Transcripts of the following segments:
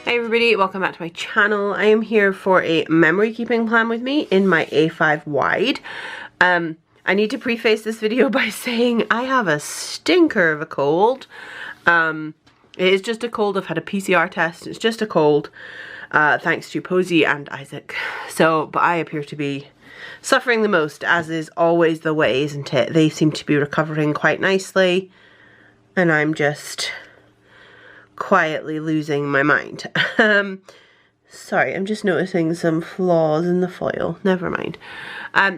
Hi everybody, welcome back to my channel. I am here for a memory keeping plan with me in my A5 wide. I need to preface this video by saying I have a stinker of a cold. It is just a cold. I've had a PCR test. It's just a cold, thanks to Posey and Isaac. But I appear to be suffering the most, as is always the way, isn't it? They seem to be recovering quite nicely, and I'm just quietly losing my mind. Sorry, I'm just noticing some flaws in the foil. Never mind.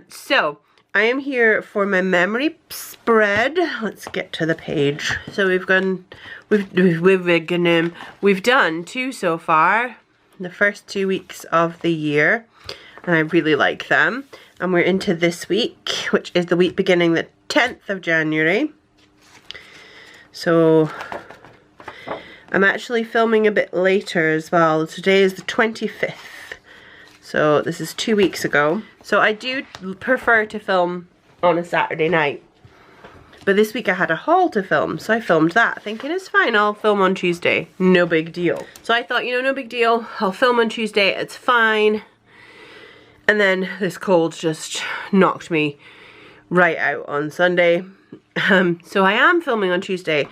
So I am here for my memory spread. Let's get to the page. So we've done two so far, the first 2 weeks of the year, and I really like them. And we're into this week, which is the week beginning the 10th of January. So I'm actually filming a bit later as well. Today is the 25th. So this is 2 weeks ago. So I do prefer to film on a Saturday night. But this week I had a haul to film, so I filmed that, thinking it's fine, I'll film on Tuesday. No big deal. So I thought, you know, no big deal. I'll film on Tuesday, it's fine. And then this cold just knocked me right out on Sunday. So I am filming on Tuesday.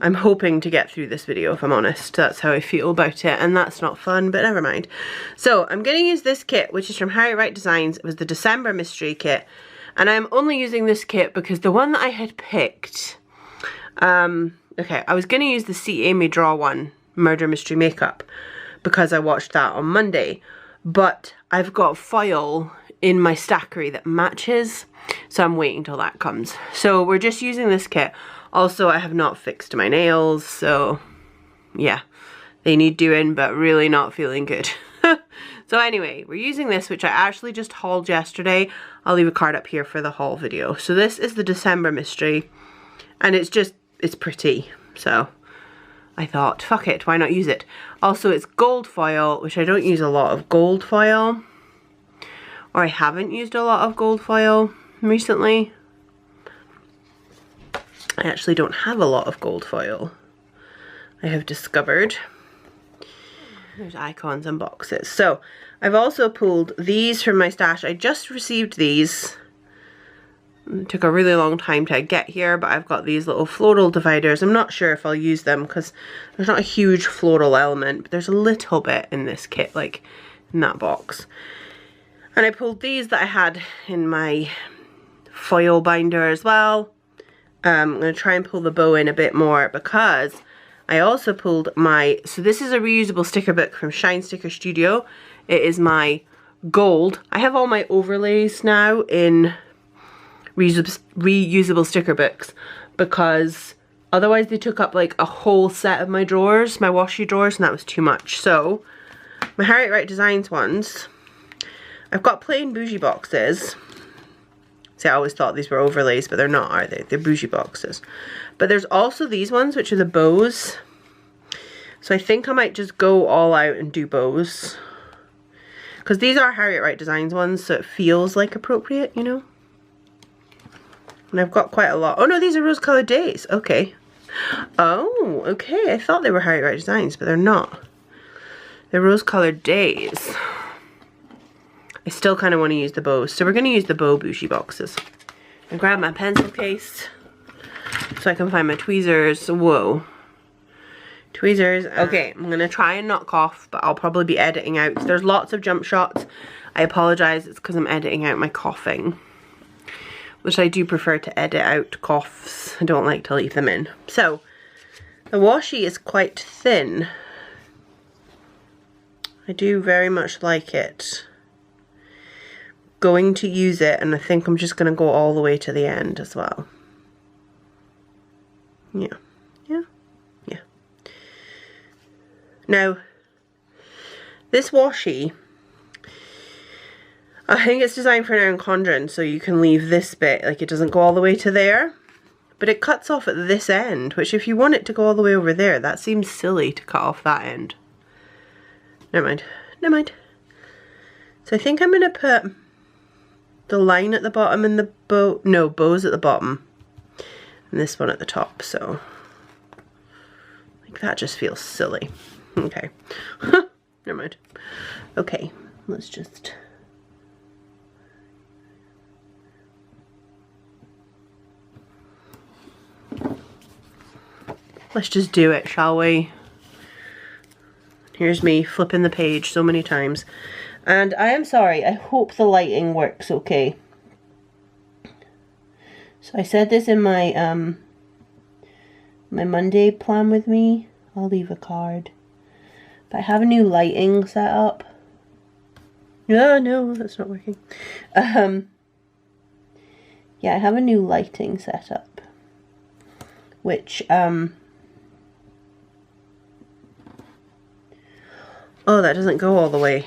I'm hoping to get through this video, if I'm honest. That's how I feel about it, and that's not fun, but never mind. So I'm going to use this kit, which is from Harriet Wright Designs. It was the December mystery kit, and I'm only using this kit because the one that I had picked, okay, I was going to use the See Amy Draw one, Murder Mystery Makeup, because I watched that on Monday, but I've got foil in my Stackry that matches, so I'm waiting till that comes. So we're just using this kit. Also, I have not fixed my nails, so yeah, they need doing, but really not feeling good. So anyway, we're using this, which I actually just hauled yesterday. I'll leave a card up here for the haul video. So this is the December mystery, and it's pretty. So I thought, fuck it, why not use it? Also, it's gold foil, which I don't use a lot of gold foil, or I haven't used a lot of gold foil recently. I actually don't have a lot of gold foil, I have discovered. There's icons and boxes. So I've also pulled these from my stash. I just received these. It took a really long time to get here, but I've got these little floral dividers. I'm not sure if I'll use them because there's not a huge floral element, but there's a little bit in this kit, like in that box. And I pulled these that I had in my foil binder as well. I'm going to try and pull the bow in a bit more because I also pulled my, so this is a reusable sticker book from Shine Sticker Studio. It is my gold. I have all my overlays now in reusable sticker books because otherwise they took up like a whole set of my drawers, my washi drawers, and that was too much. So my Harriet Wright Designs ones, I've got plain bougie boxes. See, I always thought these were overlays, but they're not, are they? They're bougie boxes. But there's also these ones, which are the bows. So I think I might just go all out and do bows. Because these are Harriet Wright Designs ones, so it feels like appropriate, you know? And I've got quite a lot. Oh no, these are rose-colored Daze. Okay. Oh, okay. I thought they were Harriet Wright Designs, but they're not. They're rose-colored Daze. I still kind of want to use the bows, so we're going to use the bow bougie boxes. I grab my pencil case so I can find my tweezers. Whoa. Tweezers. Okay, I'm going to try and not cough, but I'll probably be editing out. There's lots of jump shots. I apologize, it's because I'm editing out my coughing, which I do prefer to edit out coughs. I don't like to leave them in. So, the washi is quite thin. I do very much like it. Going to use it, and I think I'm just going to go all the way to the end as well. Yeah. Now, this washi, I think it's designed for an enchondrent, so you can leave this bit, like it doesn't go all the way to there, but it cuts off at this end, which if you want it to go all the way over there, that seems silly to cut off that end. Never mind. So I think I'm going to put the line at the bottom and the bows at the bottom, and this one at the top, so like that just feels silly. Okay. Never mind. Okay, let's just... Let's just do it, shall we? Here's me flipping the page so many times. And I am sorry, I hope the lighting works okay. So I said this in my my Monday plan with me. I'll leave a card. But I have a new lighting set up. No, that's not working. Yeah, I have a new lighting set up. Which, oh, that doesn't go all the way.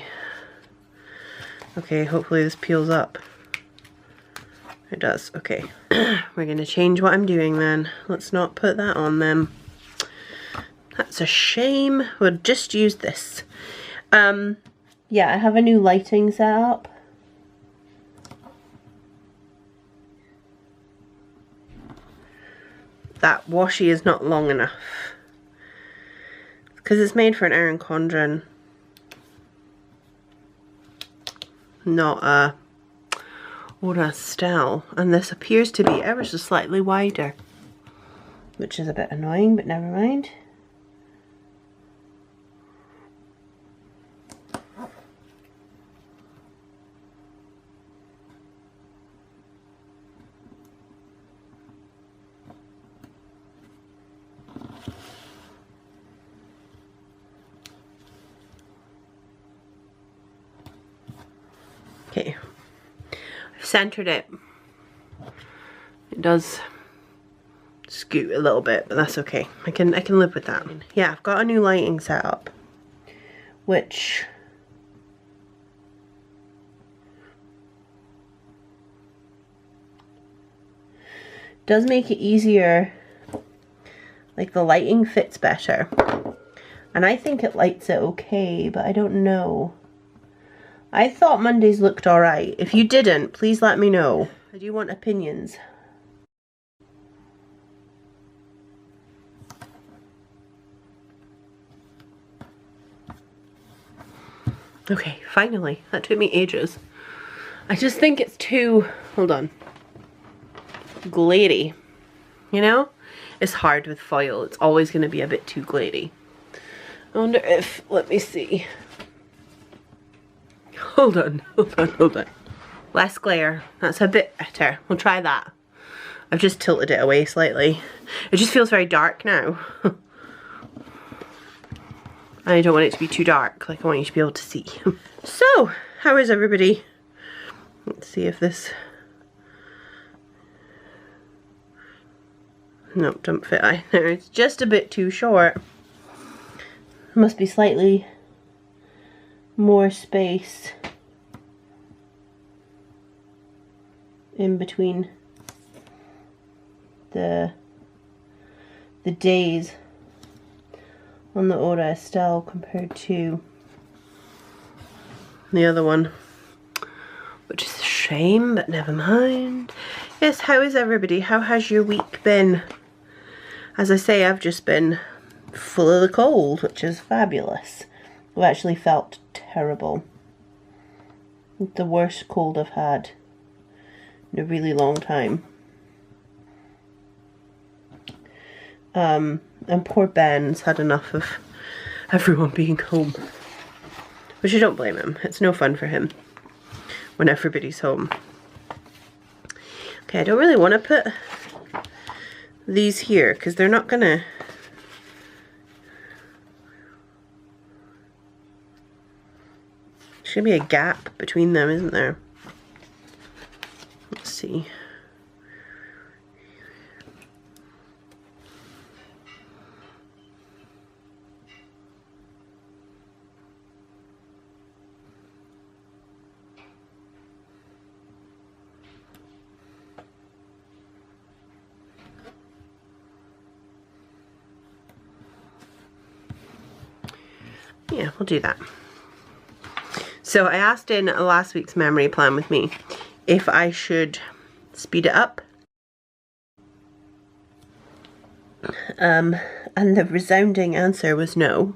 Okay, hopefully this peels up. It does, okay. We're going to change what I'm doing then. Let's not put that on them. That's a shame. We'll just use this. Yeah, I have a new lighting set up. That washi is not long enough. Because it's made for an Erin Condren. Not a or Estelle. And this appears to be ever so slightly wider. Which is a bit annoying, but never mind. Okay, I've centered it. It does scoot a little bit, but that's okay. I can live with that. Yeah, I've got a new lighting set up, which does make it easier. Like the lighting fits better, and I think it lights it okay, but I don't know. I thought Mondays looked alright. If you didn't, please let me know. I do want opinions. Okay, finally. That took me ages. I just think it's too, hold on, glady. You know? It's hard with foil. It's always going to be a bit too glady. I wonder if, let me see. Hold on. Less glare. That's a bit better. We'll try that. I've just tilted it away slightly. It just feels very dark now. I don't want it to be too dark. Like, I want you to be able to see. So, how is everybody? Let's see if this... Nope, don't fit either. It's just a bit too short. Must be slightly more space in between the Daze on the Aura Estelle compared to the other one, which is a shame, but never mind. Yes, how is everybody? How has your week been? As I say, I've just been full of the cold, which is fabulous. I've actually felt terrible. The worst cold I've had in a really long time. And poor Ben's had enough of everyone being home. Which I don't blame him. It's no fun for him when everybody's home. Okay, I don't really want to put these here because they're not gonna... Should be a gap between them, isn't there? Let's see. Yeah, we'll do that. So I asked in last week's memory plan with me if I should speed it up. And the resounding answer was no.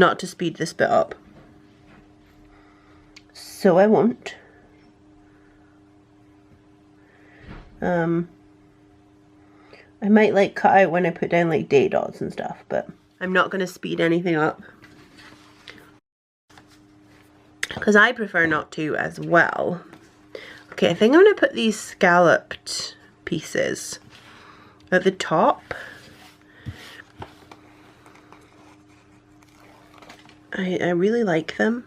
not to speed this bit up. So I won't. I might like cut out when I put down like day dots and stuff, but I'm not going to speed anything up. Because I prefer not to as well. Okay, I think I'm going to put these scalloped pieces at the top. I really like them.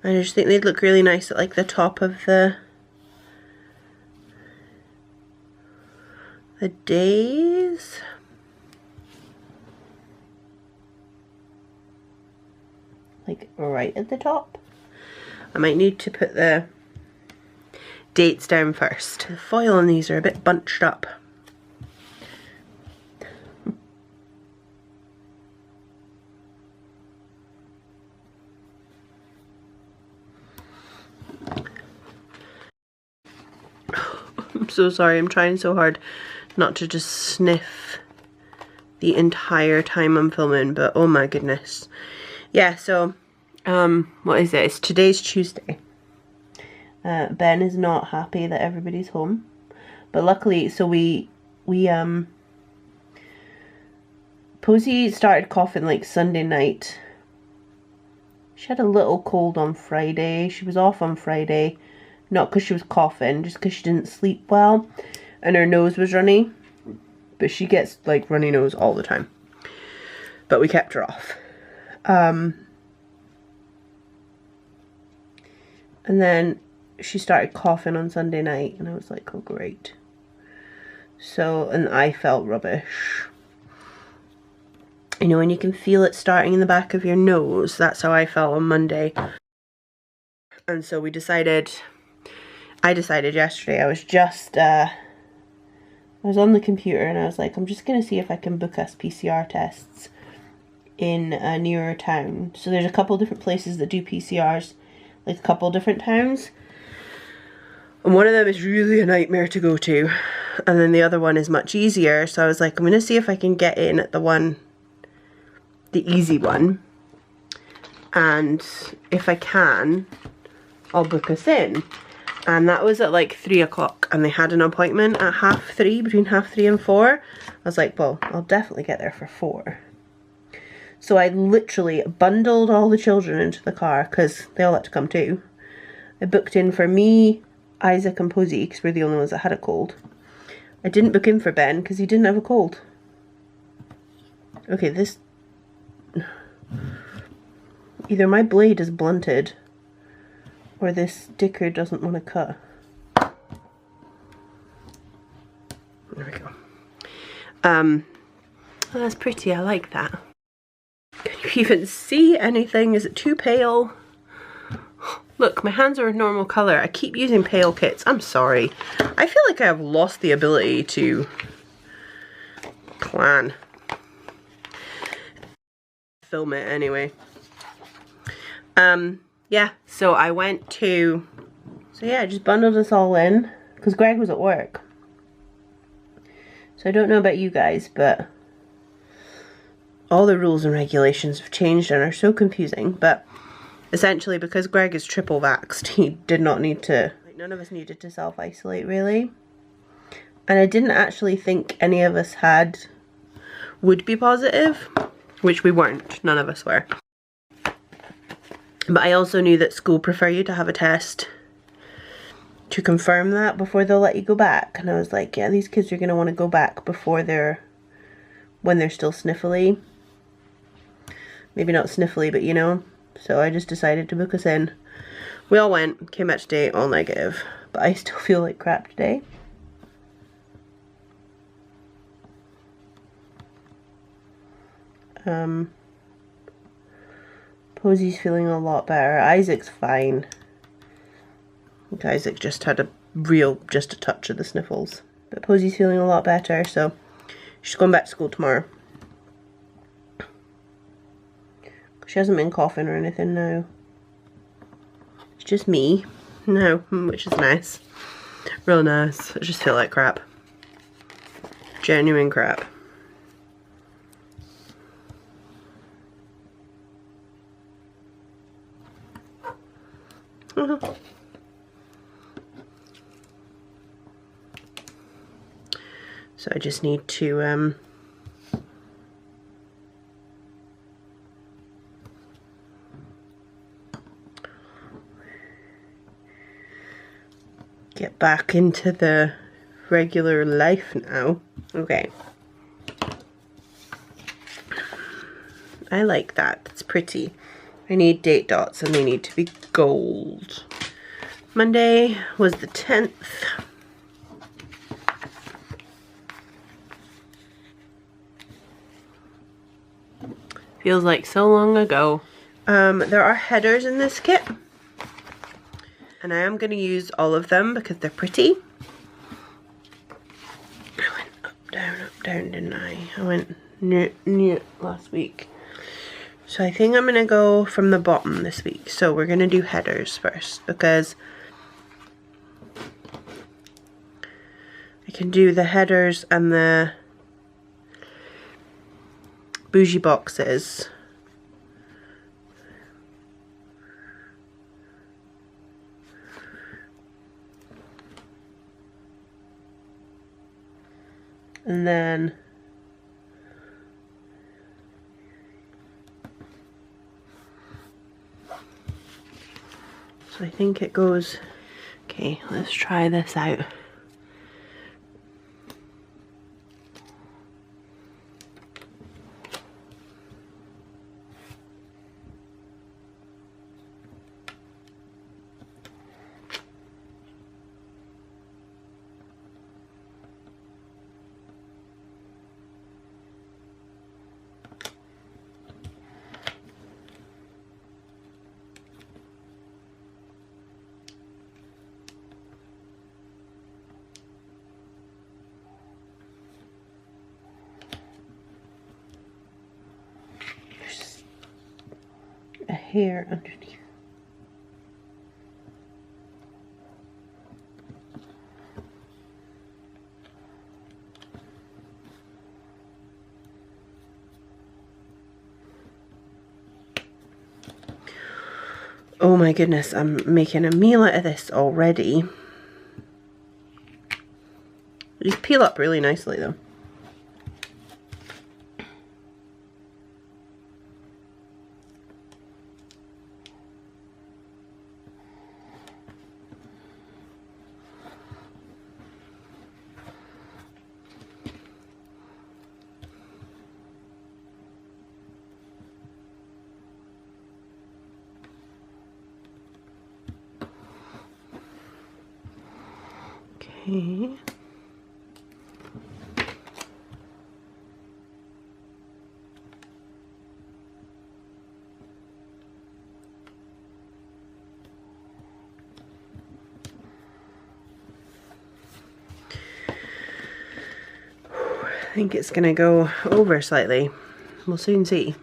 I just think they'd look really nice at like the top of the Daze. Like right at the top. I might need to put the dates down first. The foil on these are a bit bunched up. I'm so sorry, I'm trying so hard not to just sniff the entire time I'm filming, but oh my goodness. Yeah, so, what is it? Today's Tuesday. Ben is not happy that everybody's home, but luckily, so Posy started coughing like Sunday night. She had a little cold on Friday. She was off on Friday, not because she was coughing, just because she didn't sleep well, and her nose was runny, but she gets like runny nose all the time, but we kept her off. And then she started coughing on Sunday night, and I was like, oh great. So, and I felt rubbish. You know, when you can feel it starting in the back of your nose, that's how I felt on Monday. And so I decided yesterday, I was just, I was on the computer and I was like, I'm just going to see if I can book us PCR tests in a nearer town. So there's a couple different places that do PCRs, like a couple different towns. And one of them is really a nightmare to go to. And then the other one is much easier. So I was like, I'm going to see if I can get in at the easy one. And if I can, I'll book us in. And that was at like 3 o'clock, and they had an appointment at 3:30, between 3:30 and 4. I was like, well, I'll definitely get there for 4. So I literally bundled all the children into the car, because they all had to come too. I booked in for me, Isaac and Posy, because we're the only ones that had a cold. I didn't book in for Ben, because he didn't have a cold. Okay, this... Either my blade is blunted, or this sticker doesn't want to cut. There we go. Oh, that's pretty, I like that. Can you even see anything? Is it too pale? Look, my hands are a normal colour. I keep using pale kits. I'm sorry. I feel like I have lost the ability to plan. Film it anyway. Yeah, so I went to, I just bundled us all in, because Greg was at work. So I don't know about you guys, but all the rules and regulations have changed and are so confusing, but essentially because Greg is triple vaxxed, he did not need to, like, none of us needed to self-isolate really. And I didn't actually think any of us would be positive, which we weren't, none of us were. But I also knew that school prefer you to have a test to confirm that before they'll let you go back. And I was like, yeah, these kids are going to want to go back before when they're still sniffly. Maybe not sniffly, but you know. So I just decided to book us in. We all went, came back today, all negative. But I still feel like crap today. Posy's feeling a lot better. Isaac's fine. I think Isaac just had just a touch of the sniffles. But Posy's feeling a lot better, so she's going back to school tomorrow. She hasn't been coughing or anything now. It's just me. No, which is nice. Real nice. I just feel like crap. Genuine crap. just need to get back into the regular life now. Okay. I like that. It's pretty. I need date dots and they need to be gold. Monday was the 10th. Feels like so long ago. There are headers in this kit. And I am going to use all of them because they're pretty. I went up, down, didn't I? I went near last week. So I think I'm going to go from the bottom this week. So we're going to do headers first because I can do the headers and the bougie boxes. And then so I think it goes, okay, let's try this out. A hair underneath. Oh my goodness, I'm making a meal out of this already. These peel up really nicely though. Okay. I think it's gonna go over slightly. We'll soon see.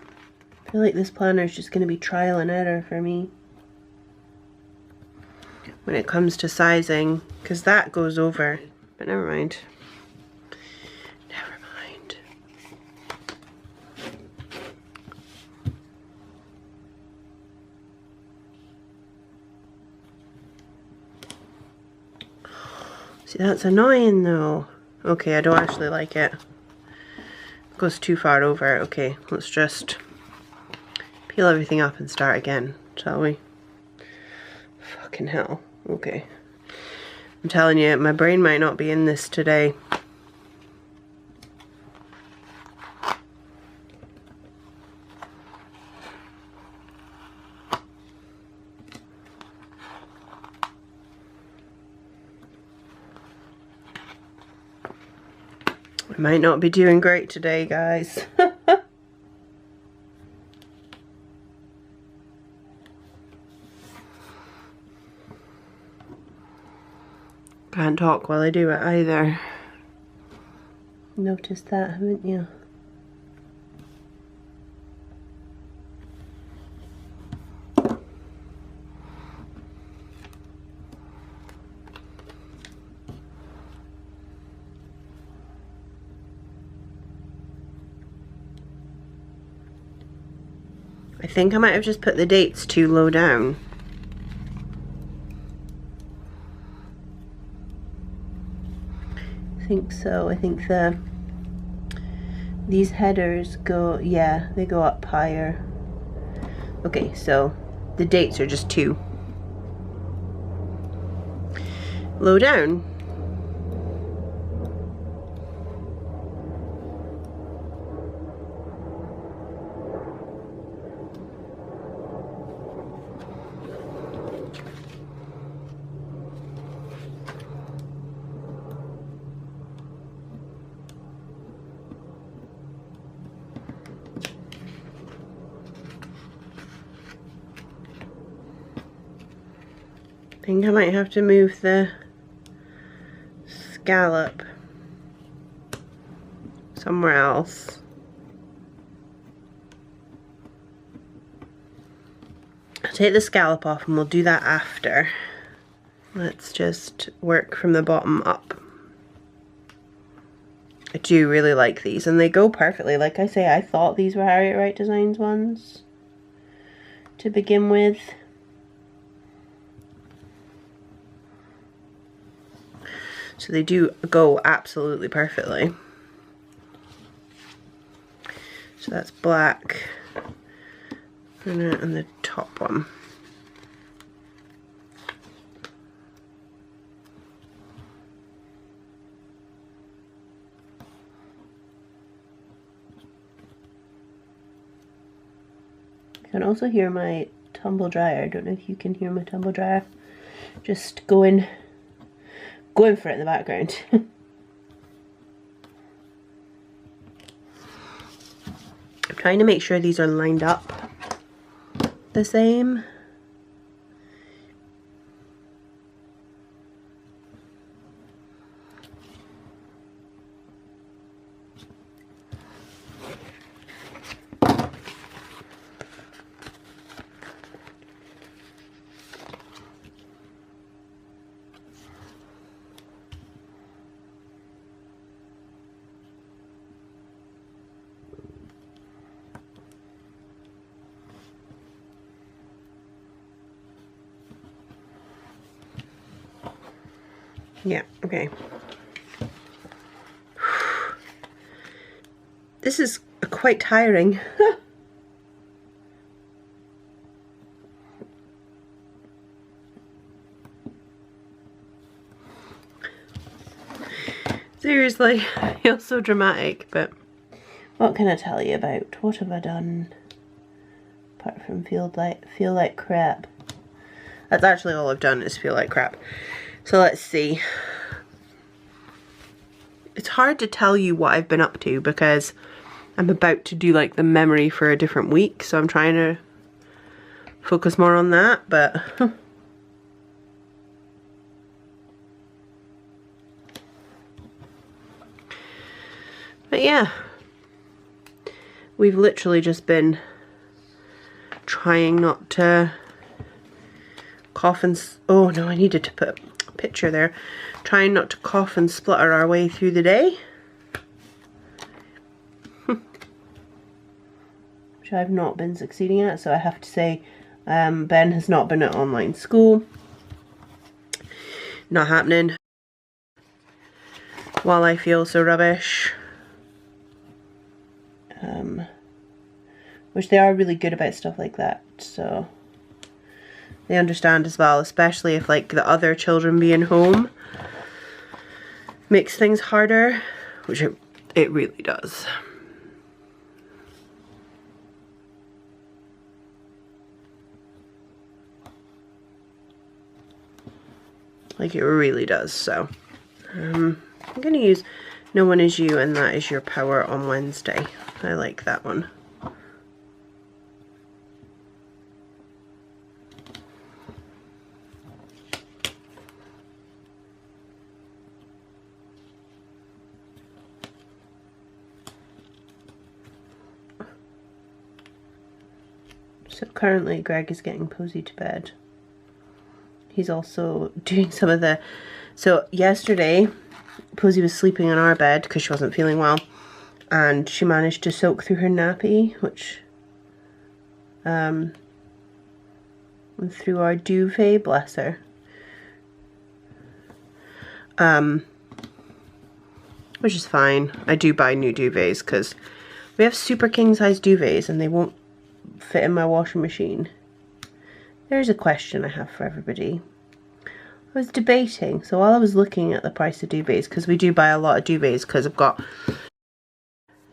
I feel like this planner is just gonna be trial and error for me when it comes to sizing, because that goes over, but never mind. Never mind. See, that's annoying though. Okay, I don't actually like it. It goes too far over. Okay, let's just peel everything up and start again, shall we? Fucking hell. Okay. I'm telling you, my brain might not be in this today. I might not be doing great today, guys. Can't talk while I do it either. Noticed that, haven't you? I think I might have just put the dates too low down. I think so. I think the These headers go, yeah, they go up higher. Okay, so the dates are just 2. Low down. I think I might have to move the scallop somewhere else. I'll take the scallop off and we'll do that after. Let's just work from the bottom up. I do really like these and they go perfectly. Like I say, I thought these were Harriet Wright Designs ones to begin with. So they do go absolutely perfectly. So that's black and the top one. You can also hear my tumble dryer. I don't know if you can hear my tumble dryer. Just going for it in the background. I'm trying to make sure these are lined up the same. Yeah, okay. This is quite tiring. Seriously, I feel so dramatic, but what can I tell you about? What have I done? Apart from feel like crap. That's actually all I've done, is feel like crap. So let's see. It's hard to tell you what I've been up to because I'm about to do like the memory for a different week, so I'm trying to focus more on that, but yeah, we've literally just been trying not to cough and oh no, I needed to put a picture there. Trying not to cough and splutter our way through the day. Which I've not been succeeding at, so I have to say Ben has not been at online school. Not happening. While I feel so rubbish. Which they are really good about stuff like that, so they understand as well, especially if like the other children being home makes things harder, which it really does. Like it really does. So I'm gonna use No One Is You and That Is Your Power on Wednesday. I like that one. So currently Greg is getting Posy to bed. He's also doing some of the... So yesterday, Posy was sleeping in our bed because she wasn't feeling well. And she managed to soak through her nappy, which... went through our duvet, bless her. Which is fine. I do buy new duvets because We have super king size duvets and they won't fit in my washing machine. There's a question I have for everybody. I was debating, so while I was looking at the price of duvets, because we do buy a lot of duvets because I've got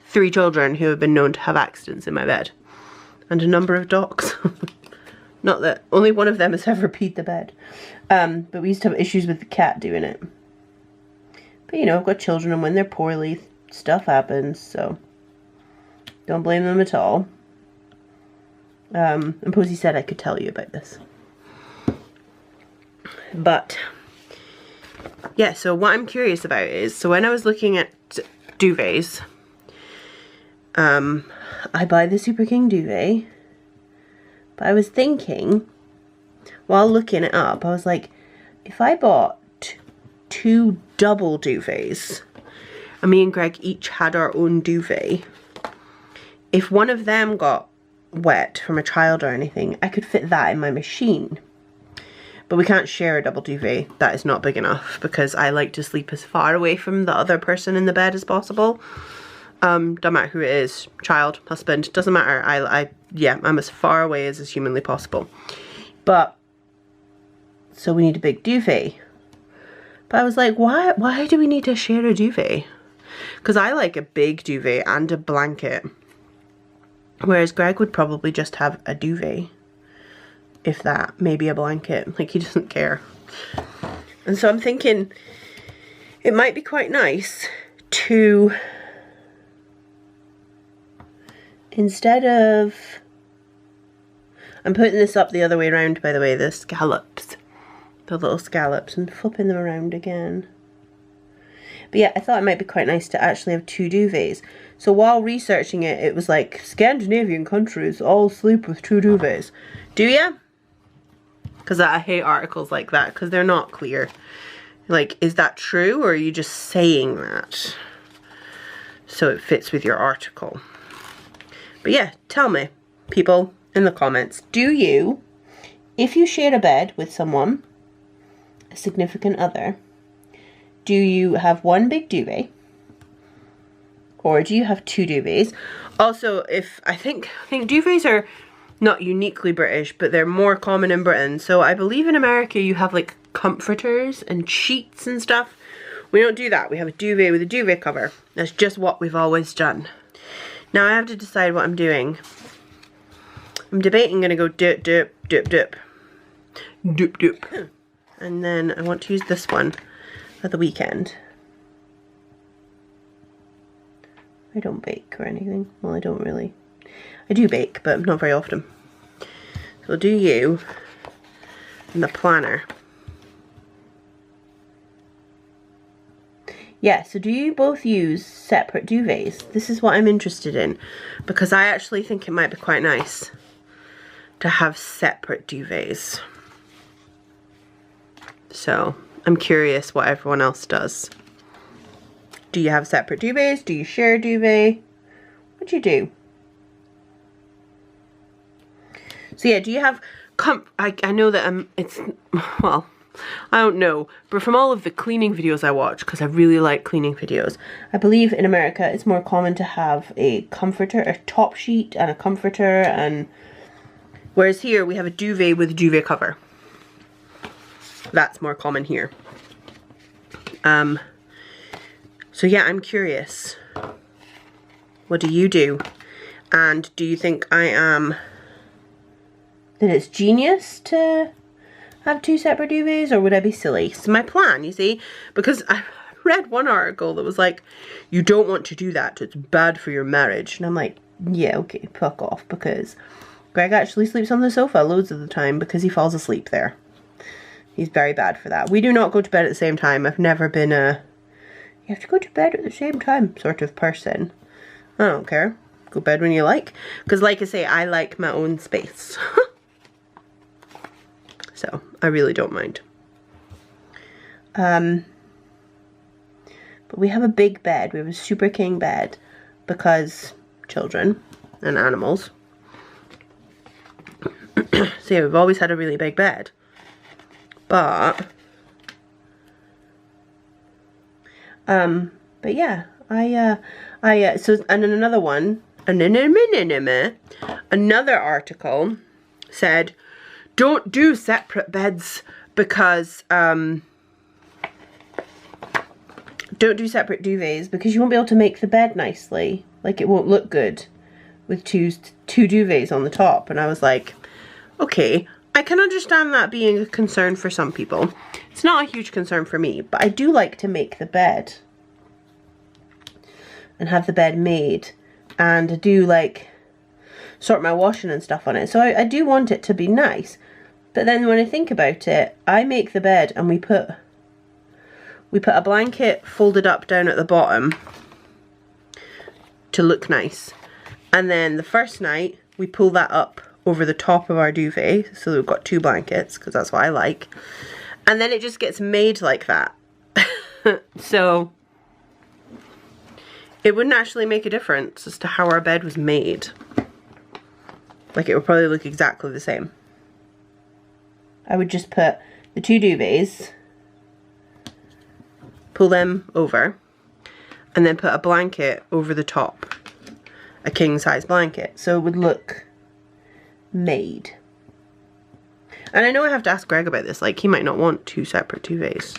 3 children who have been known to have accidents in my bed. And a number of dogs. Not that only one of them has ever peed the bed. But we used to have issues with the cat doing it. But you know, I've got children and when they're poorly, stuff happens, so don't blame them at all. And Posey said I could tell you about this. But yeah, so what I'm curious about is, so when I was looking at duvets, I buy the Super King duvet, but I was thinking, while looking it up, I was like, if I bought 2 double duvets, and me and Greg each had our own duvet, if one of them got wet from a child or anything, I could fit that in my machine. But we can't share a double duvet. That is not big enough because I like to sleep as far away from the other person in the bed as possible. Don't matter who it is, child, husband, doesn't matter. Yeah, I'm as far away as is humanly possible. But, so we need a big duvet. But I was like, why do we need to share a duvet? Because I like a big duvet and a blanket. Whereas Greg would probably just have a duvet. If that, maybe a blanket. Like, he doesn't care. And so I'm thinking it might be quite nice to, instead of, I'm putting this up the other way around, by the way, the scallops. The little scallops, and flipping them around again. But yeah, I thought it might be quite nice to actually have 2 duvets. So while researching it, it was like, Scandinavian countries all sleep with 2 duvets. Do ya? Because I hate articles like that, because they're not clear. Like, is that true, or are you just saying that so it fits with your article? But yeah, tell me, people, in the comments, do you, if you share a bed with someone, a significant other, do you have 1 big duvet? Or do you have 2 duvets? Also, if I think duvets are not uniquely British, but they're more common in Britain. So I believe in America you have like comforters and sheets and stuff. We don't do that. We have a duvet with a duvet cover. That's just what we've always done. Now I have to decide what I'm doing. I'm debating gonna go doop doop doop doop. Doop doop. And then I want to use this one for the weekend. I don't bake or anything. Well, I don't really. I do bake, but not very often. So I'll do you and the planner. Yeah, so do you both use separate duvets? This is what I'm interested in, because I actually think it might be quite nice to have separate duvets. So I'm curious what everyone else does. Do you have separate duvets? Do you share a duvet? What do you do? So yeah, do you have I know that it's, well, I don't know, but from all of the cleaning videos I watch, because I really like cleaning videos, I believe in America it's more common to have a comforter, a top sheet and a comforter, and whereas here we have a duvet with a duvet cover. That's more common here. So yeah, I'm curious. What do you do? And do you think I am, that it's genius to have 2 separate duvets, or would I be silly? It's my plan, you see, because I read one article that was like, you don't want to do that, it's bad for your marriage. And I'm like, yeah, okay, fuck off, because Greg actually sleeps on the sofa loads of the time because he falls asleep there. He's very bad for that. We do not go to bed at the same time. I've never been a, you have to go to bed at the same time sort of person. I don't care. Go to bed when you like. Because like I say, I like my own space. So, I really don't mind. But we have a big bed. We have a super king bed because children and animals. So yeah, we've always had a really big bed. But yeah, so, and then another one, Another article said, don't do separate beds because, don't do separate duvets because you won't be able to make the bed nicely. Like, it won't look good with two duvets on the top. And I was like, okay, I can understand that being a concern for some people. It's not a huge concern for me, but I do like to make the bed and have the bed made, and I do like sort my washing and stuff on it. So I do want it to be nice. But then when I think about it, I make the bed and we put a blanket folded up down at the bottom to look nice. And then the first night we pull that up over the top of our duvet, so we've got two blankets, because that's what I like. And then it just gets made like that. So it wouldn't actually make a difference as to how our bed was made. Like, it would probably look exactly the same. I would just put the two duvets, pull them over, and then put a blanket over the top. A king size blanket. So it would look made. And I know I have to ask Greg about this. Like, he might not want two separate duvets.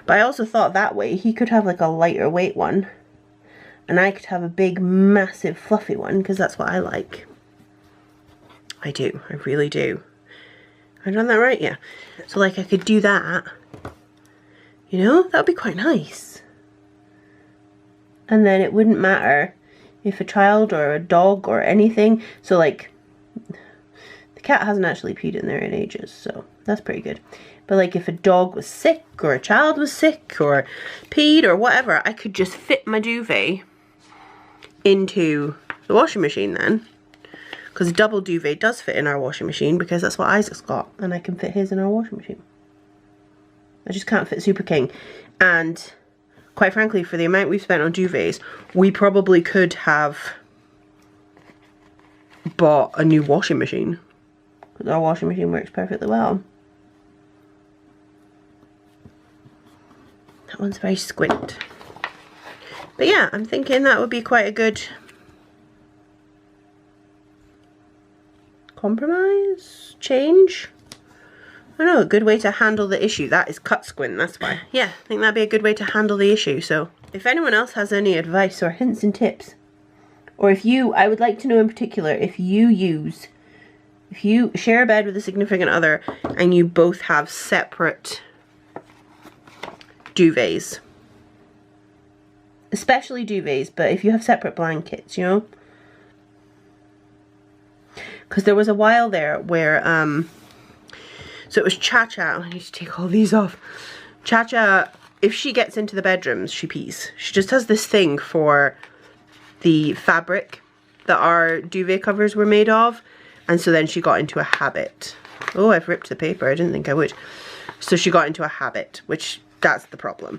But I also thought that way he could have like a lighter weight one. And I could have a big, massive, fluffy one, because that's what I like. I do. I really do. Have I done that right? Yeah. So, like, I could do that. You know? That would be quite nice. And then it wouldn't matter if a child or a dog or anything. So, like, the cat hasn't actually peed in there in ages, so that's pretty good. But, like, if a dog was sick or a child was sick or peed or whatever, I could just fit my duvet into the washing machine then, because a double duvet does fit in our washing machine, because that's what Isaac's got, and I can fit his in our washing machine. I just can't fit Super King. And quite frankly, for the amount we've spent on duvets, we probably could have bought a new washing machine, because our washing machine works perfectly well. That one's very squint. But yeah, I'm thinking that would be quite a good compromise? Change? I don't know, a good way to handle the issue. That is cut squint, that's why. Yeah, I think that'd be a good way to handle the issue. So, if anyone else has any advice or hints and tips, or if you, I would like to know in particular, if you share a bed with a significant other and you both have separate duvets. Especially duvets, but if you have separate blankets, you know? Because there was a while there where, so it was Cha-Cha. I need to take all these off. Cha-Cha, if she gets into the bedrooms, she pees. She just has this thing for the fabric that our duvet covers were made of. And so then she got into a habit. Oh, I've ripped the paper. I didn't think I would. So she got into a habit, which that's the problem.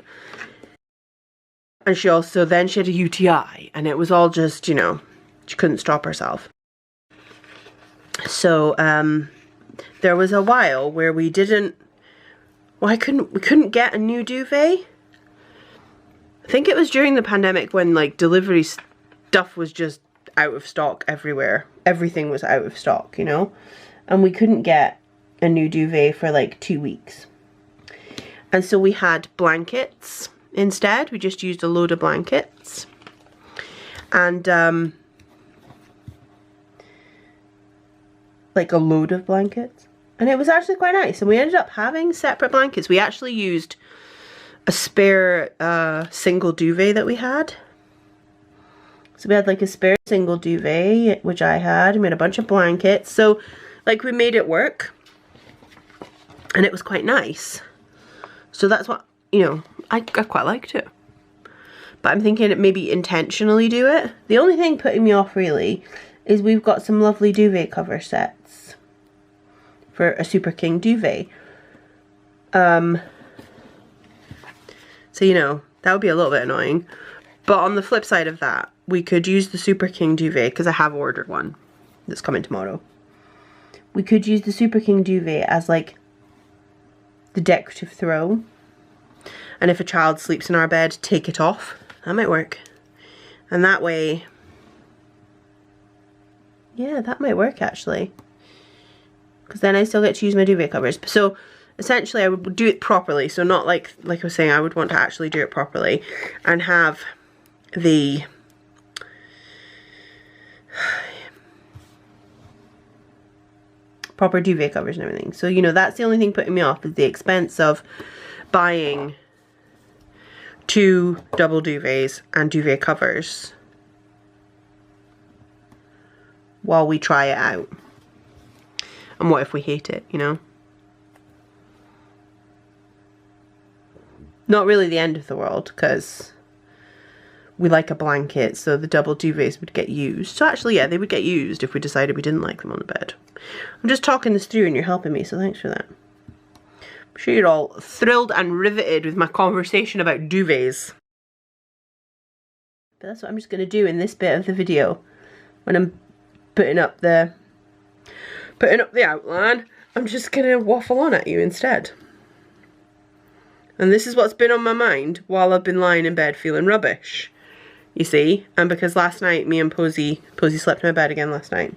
And she also, then she had a UTI, and it was all just, you know, she couldn't stop herself. So, there was a while where we didn't, well, we couldn't get a new duvet. I think it was during the pandemic when, like, delivery stuff was just out of stock everywhere. Everything was out of stock, you know? And we couldn't get a new duvet for, like, 2 weeks. And so we had blankets. Instead, we just used a load of blankets, and like a load of blankets, and it was actually quite nice. And we ended up having separate blankets. We actually used a spare single duvet that we had. So we had like a spare single duvet, which I had. We had a bunch of blankets, so like we made it work, and it was quite nice. So that's what, you know, I quite liked it. But I'm thinking maybe intentionally do it. The only thing putting me off really is we've got some lovely duvet cover sets for a Super King duvet. So, you know, that would be a little bit annoying. But on the flip side of that, we could use the Super King duvet, because I have ordered one that's coming tomorrow. We could use the Super King duvet as like the decorative throw. And if a child sleeps in our bed, take it off. That might work. And that way, Yeah, that might work actually. Because then I still get to use my duvet covers. So essentially I would do it properly. So not like I was saying, I would want to actually do it properly. And have the proper duvet covers and everything. So, you know, that's the only thing putting me off, is the expense of buying 2 double duvets and duvet covers while we try it out. And what if we hate it, you know? Not really the end of the world, because we like a blanket, so the double duvets would get used. So actually, yeah, they would get used if we decided we didn't like them on the bed. I'm just talking this through and you're helping me, so thanks for that. I'm sure you're all thrilled and riveted with my conversation about duvets. But that's what I'm just going to do in this bit of the video. When I'm putting up the outline, I'm just going to waffle on at you instead. And this is what's been on my mind while I've been lying in bed feeling rubbish. You see? And because last night me and Posy slept in my bed again last night.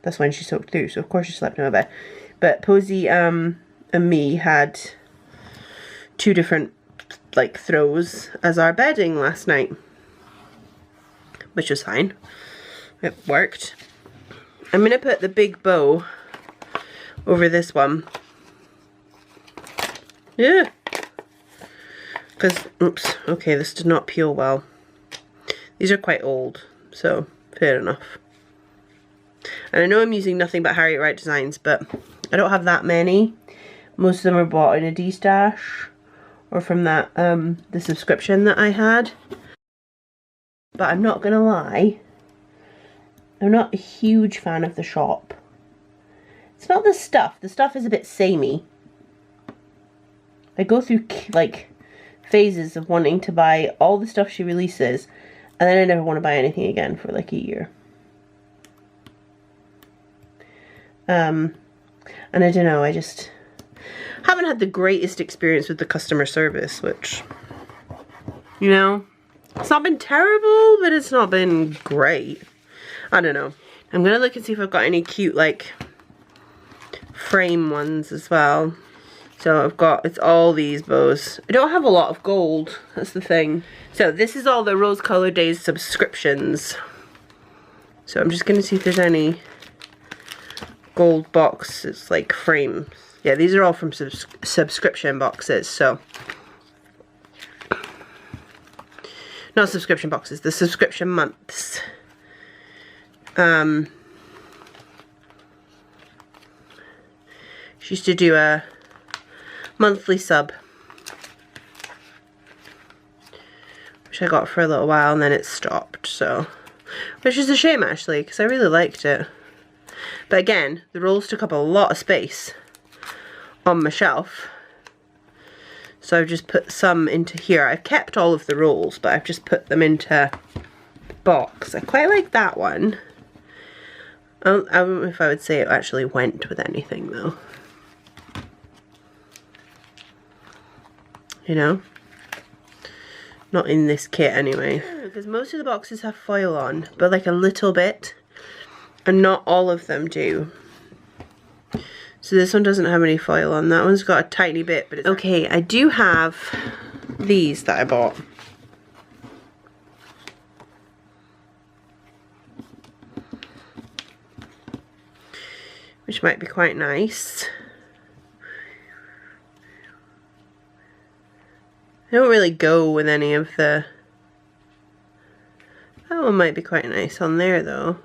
That's when she soaked through, so of course she slept in my bed. But Posy and me had 2 different like throws as our bedding last night. Which was fine. It worked. I'm going to put the big bow over this one. Yeah. Because, oops, okay, this did not peel well. These are quite old, so fair enough. And I know I'm using nothing but Harriet Wright designs, but I don't have that many. Most of them are bought in a D-stash or from that the subscription that I had. But I'm not gonna lie, I'm not a huge fan of the shop. It's not the stuff. The stuff is a bit samey. I go through like phases of wanting to buy all the stuff she releases, and then I never want to buy anything again for like a year. And I don't know, I just haven't had the greatest experience with the customer service, which, you know, it's not been terrible, but it's not been great. I don't know. I'm gonna look and see if I've got any cute like frame ones as well. So I've got, it's all these bows. I don't have a lot of gold, that's the thing. So this is all the Rose Colored Daze subscriptions. So I'm just gonna see if there's any gold boxes, like frames. Yeah, these are all from subscription boxes, so. Not subscription boxes, the subscription months. She used to do a monthly sub, which I got for a little while and then it stopped, so, which is a shame actually, because I really liked it. But again, the rolls took up a lot of space on my shelf, so I've just put some into here. I've kept all of the rolls, but I've just put them into the box. I quite like that one. I don't know if I would say it actually went with anything though. You know? Not in this kit anyway. Because most of the boxes have foil on, but like a little bit. And not all of them do. So this one doesn't have any foil on. That one's got a tiny bit, but it's okay. I do have these that I bought. Which might be quite nice. I don't really go with any of the... That one might be quite nice on there though.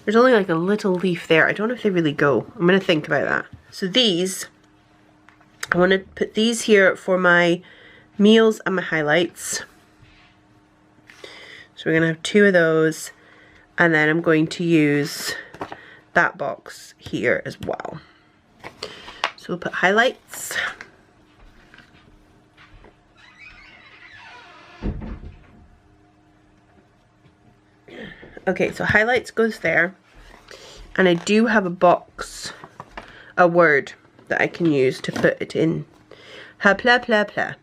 There's only like a little leaf there. I don't know if they really go. I'm going to think about that. So these, I want to put these here for my meals and my highlights. So we're going to have 2 of those. And then I'm going to use that box here as well. So we'll put highlights. Okay, so highlights goes there. And I do have a box, a word that I can use to put it in. Ha blah blah blah.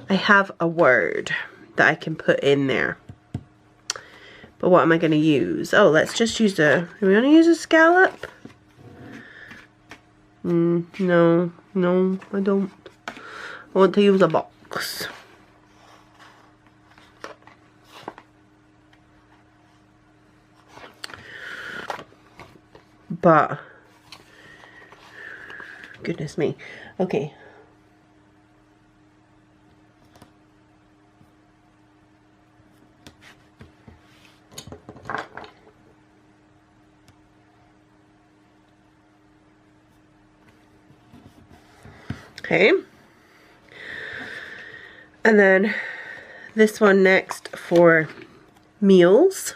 I have a word that I can put in there. But what am I going to use? Oh, let's just use a... Are we going to use a scallop? No, I don't. I want to use a box. But... Goodness me. Okay. Okay, and then this one next for meals.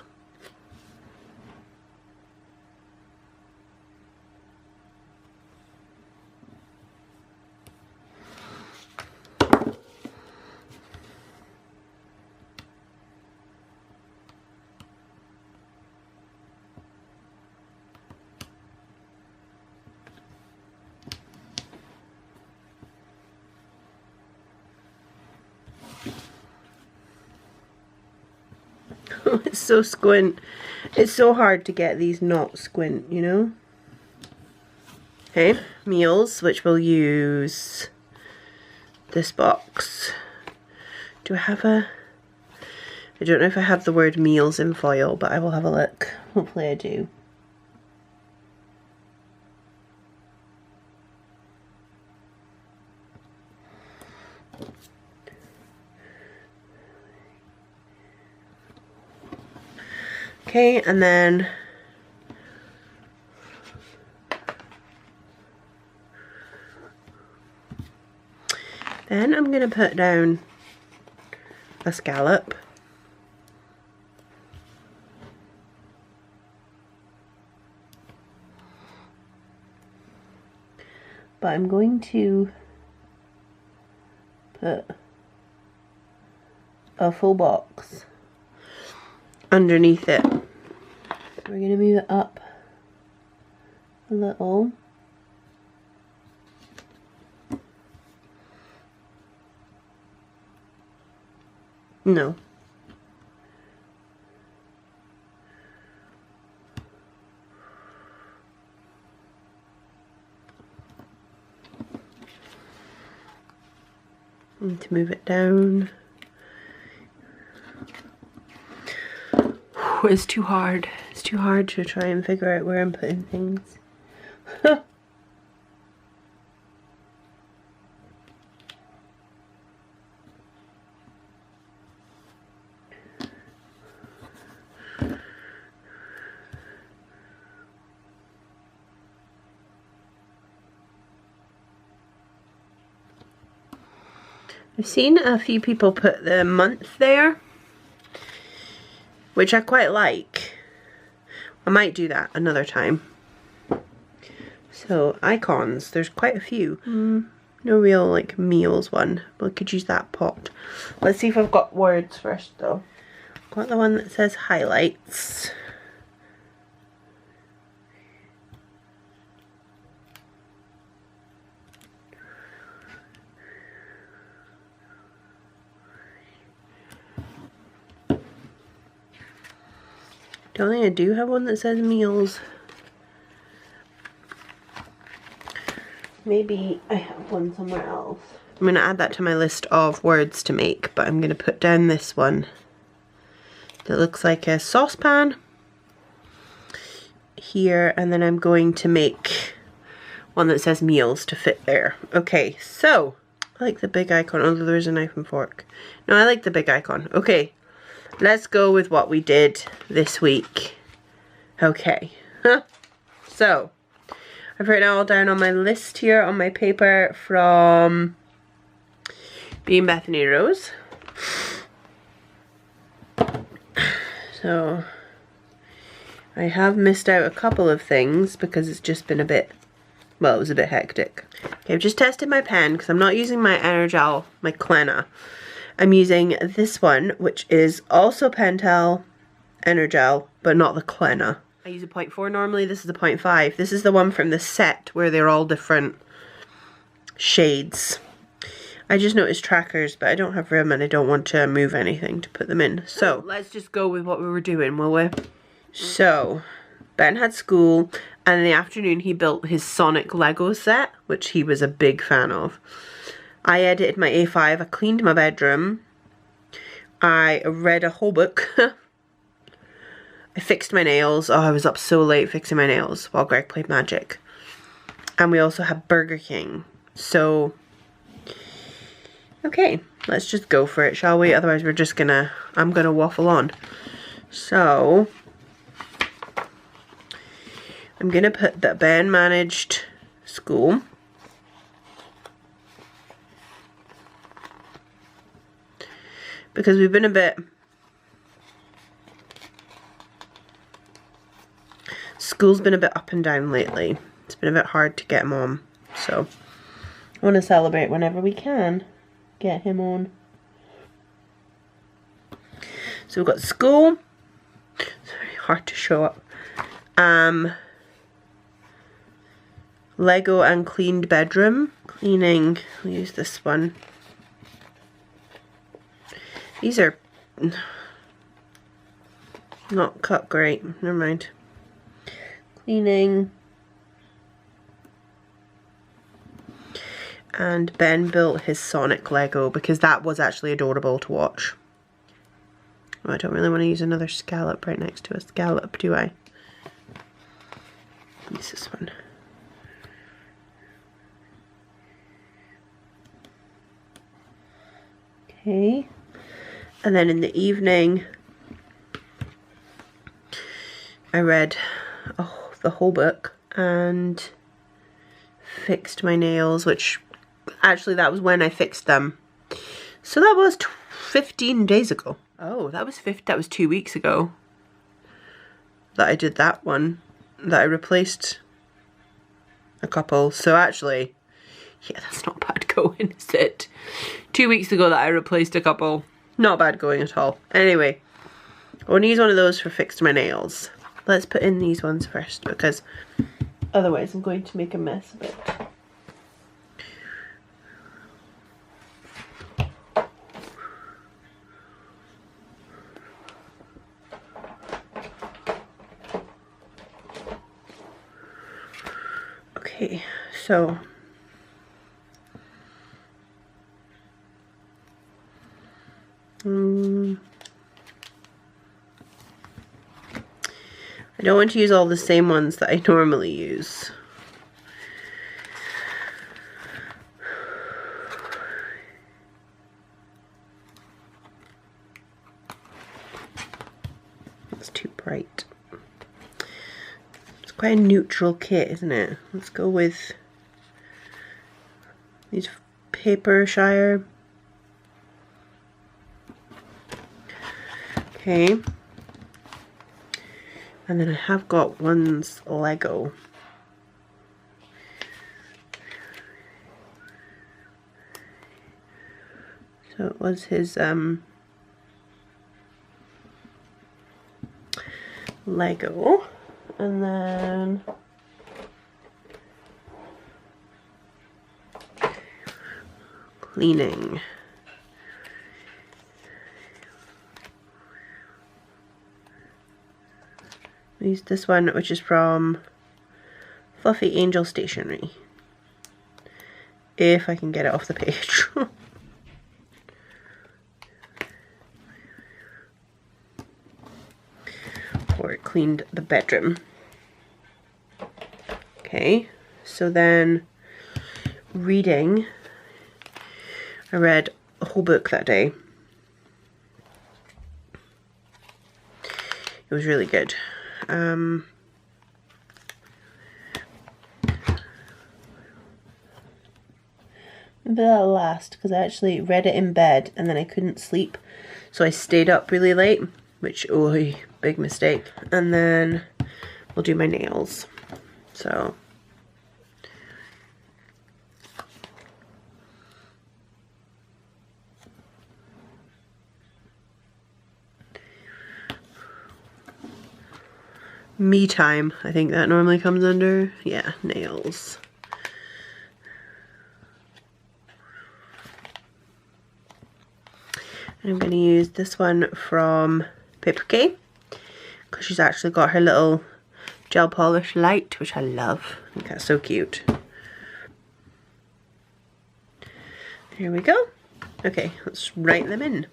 It's so squint. It's so hard to get these not squint, you know? Okay, meals, which we'll use this box. Do I have a... I don't know if I have the word meals in foil, but I will have a look. Hopefully I do. Okay, and then I'm going to put down a scallop. But I'm going to put a full box underneath it. We're going to move it up a little. No. Need to move it down. It's too hard. It's too hard to try and figure out where I'm putting things. I've seen a few people put the month there, which I quite like. I might do that another time. So, icons, there's quite a few. No real, like, meals one, but we could use that pot. Let's see if I've got words first, though. I've got the one that says highlights. Don't think I do have one that says meals. Maybe I have one somewhere else. I'm going to add that to my list of words to make, but I'm going to put down this one that looks like a saucepan here, and then I'm going to make one that says meals to fit there. Okay, so I like the big icon. Oh, there's a knife and fork. No, I like the big icon. Okay. Let's go with what we did this week. Okay. So, I've written it all down on my list here on my paper from Being Bethany Rose. So, I have missed out a couple of things because it's just been a bit, well, it was a bit hectic. Okay, I've just tested my pen because I'm not using my Energel, my Clenna. I'm using this one, which is also Pentel Energel, but not the Clenna. I use a 0.4 normally, this is a 0.5. This is the one from the set where they're all different shades. I just noticed trackers, but I don't have room and I don't want to move anything to put them in. So let's just go with what we were doing, will we? So Ben had school, and in the afternoon he built his Sonic Lego set, which he was a big fan of. I edited my A5, I cleaned my bedroom, I read a whole book, I fixed my nails. Oh, I was up so late fixing my nails while Greg played Magic. And we also had Burger King. So, okay, let's just go for it, shall we? Otherwise I'm gonna waffle on. So, I'm gonna put that Ben managed school. Because we've been a bit... School's been a bit up and down lately. It's been a bit hard to get him on. So, I want to celebrate whenever we can get him on. So we've got school. It's very hard to show up. Lego and cleaned bedroom. Cleaning. I'll use this one. These are not cut great. Never mind. Cleaning. And Ben built his Sonic Lego because that was actually adorable to watch. Oh, I don't really want to use another scallop right next to a scallop, do I? Use this one. Okay. And then in the evening, I read the whole book and fixed my nails, which actually that was when I fixed them. So that was 15 days ago. Oh, that was 2 weeks ago that I did that one, that I replaced a couple. So actually, yeah, that's not bad going, is it? 2 weeks ago that I replaced a couple. Not bad going at all. Anyway, I want to use one of those for fixed my nails. Let's put in these ones first, because otherwise I'm going to make a mess of it. Okay, so I don't want to use all the same ones that I normally use. That's too bright. It's quite a neutral kit, isn't it? Let's go with these Papershire. Okay. And then I have got one's Lego. So it was his Lego. And then cleaning. I used this one, which is from Fluffy Angel Stationery. If I can get it off the page. Or it cleaned the bedroom. Okay, so then reading. I read a whole book that day. It was really good. Maybe that'll last, because I actually read it in bed and then I couldn't sleep, so I stayed up really late, which, oh, big mistake. And then we'll do my nails. So me time, I think that normally comes under. Yeah, nails. I'm going to use this one from Papershire because she's actually got her little gel polish light, which I love. I think that's so cute. Here we go. Okay, let's write them in.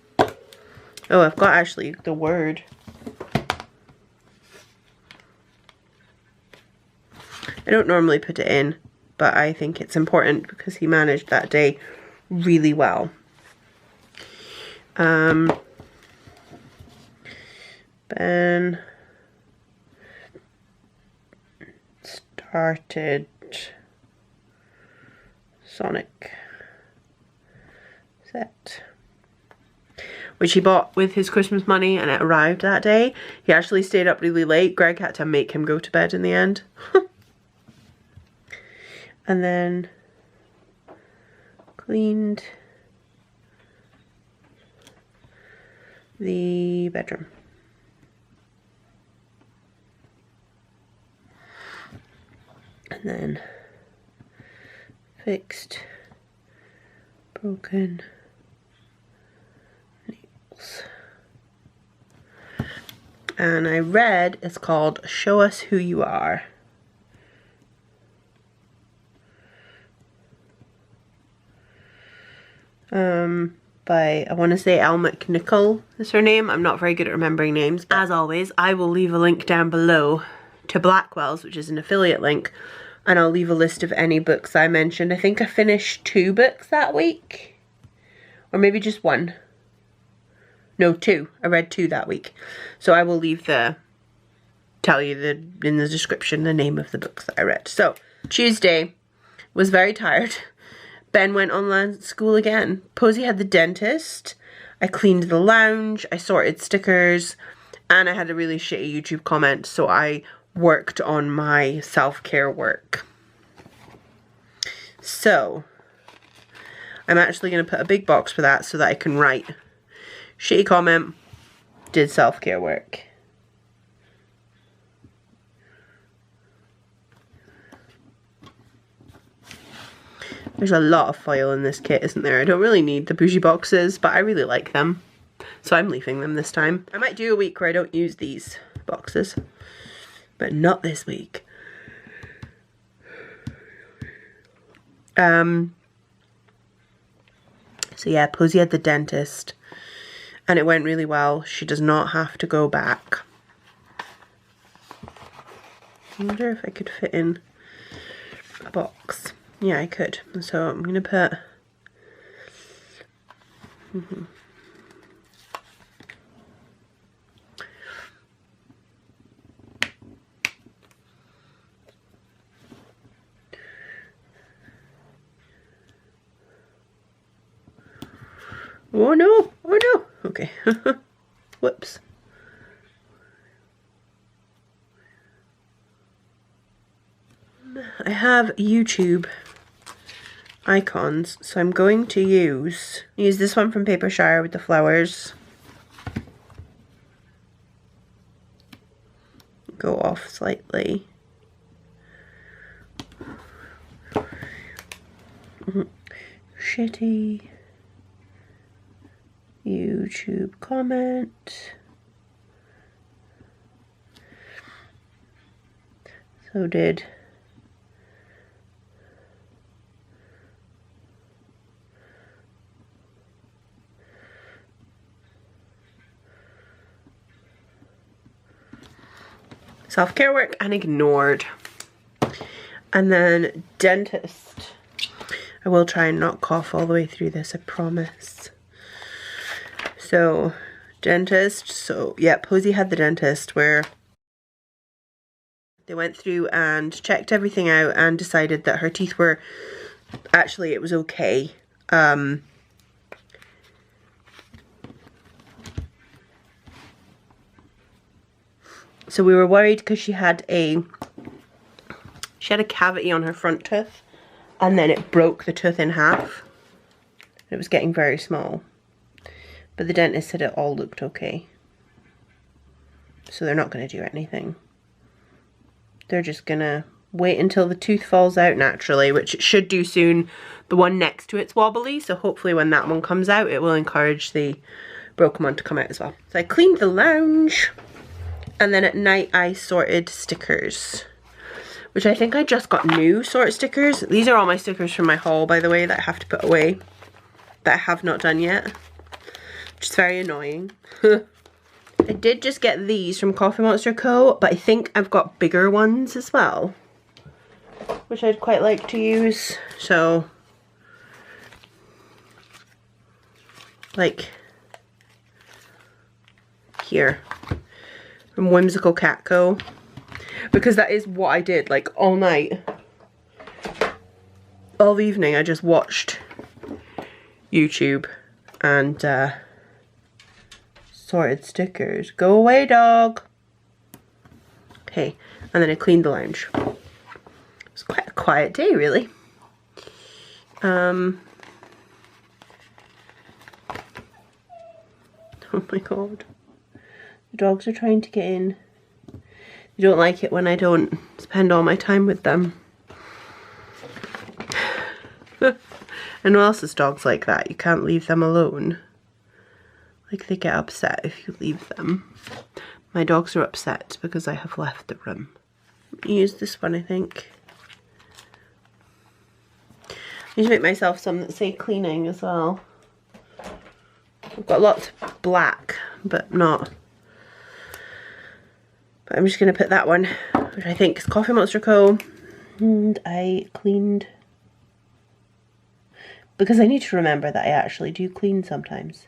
Oh, I've got actually the word. I don't normally put it in, but I think it's important because he managed that day really well. Ben started Sonic set, which he bought with his Christmas money, and it arrived that day. He actually stayed up really late. Greg had to make him go to bed in the end. And then cleaned the bedroom. And then fixed broken nails. And I read it's called Show Us Who You Are. By, I want to say Elle McNicoll is her name. I'm not very good at remembering names. As always, I will leave a link down below to Blackwell's, which is an affiliate link, and I'll leave a list of any books I mentioned. I think I finished 2 books that week, or maybe just 1. No, 2. I read 2 that week. So I will leave tell you in the description the name of the books that I read. So Tuesday was very tired. Ben went online school again. Posey had the dentist. I cleaned the lounge. I sorted stickers. And I had a really shitty YouTube comment. So I worked on my self-care work. So I'm actually going to put a big box for that so that I can write shitty comment, did self-care work. There's a lot of foil in this kit, isn't there? I don't really need the bougie boxes, but I really like them. So I'm leaving them this time. I might do a week where I don't use these boxes, but not this week. So yeah, Posey had the dentist and it went really well. She does not have to go back. I wonder if I could fit in a box. Yeah, I could. So I'm going to put... Oh no! Oh no! Okay. Whoops. I have YouTube icons, so I'm going to use this one from Papershire with the flowers. Go off slightly. Shitty YouTube comment. So did self-care work and ignored. And then dentist. I will try and not cough all the way through this, I promise. So dentist, so yeah, Posey had the dentist where they went through and checked everything out and decided that her teeth were, actually it was okay. So we were worried because she had a cavity on her front tooth and then it broke the tooth in half. It was getting very small. But the dentist said it all looked okay. So they're not going to do anything. They're just going to wait until the tooth falls out naturally, which it should do soon. The one next to it's wobbly, so hopefully when that one comes out, it will encourage the broke them on to come out as well. So I cleaned the lounge, and then at night I sorted stickers, which I think I just got new sort stickers. These are all my stickers from my haul, by the way, that I have to put away, that I have not done yet, which is very annoying. I did just get these from Coffee Monster Co., but I think I've got bigger ones as well, which I'd quite like to use. So, like, here, from Whimsical Cat Co., because that is what I did, like, all night, all evening. I just watched YouTube and sorted stickers. Go away, dog. Okay, and then I cleaned the lounge. It was quite a quiet day, really. Oh my god. The dogs are trying to get in. They don't like it when I don't spend all my time with them. And who else's dog's like that? You can't leave them alone. Like, they get upset if you leave them. My dogs are upset because I have left the room. Use this one, I think. I need to make myself some that say cleaning as well. I've got lots of black, but not. But I'm just going to put that one, which I think is Coffee Monster Co. And I cleaned. Because I need to remember that I actually do clean sometimes.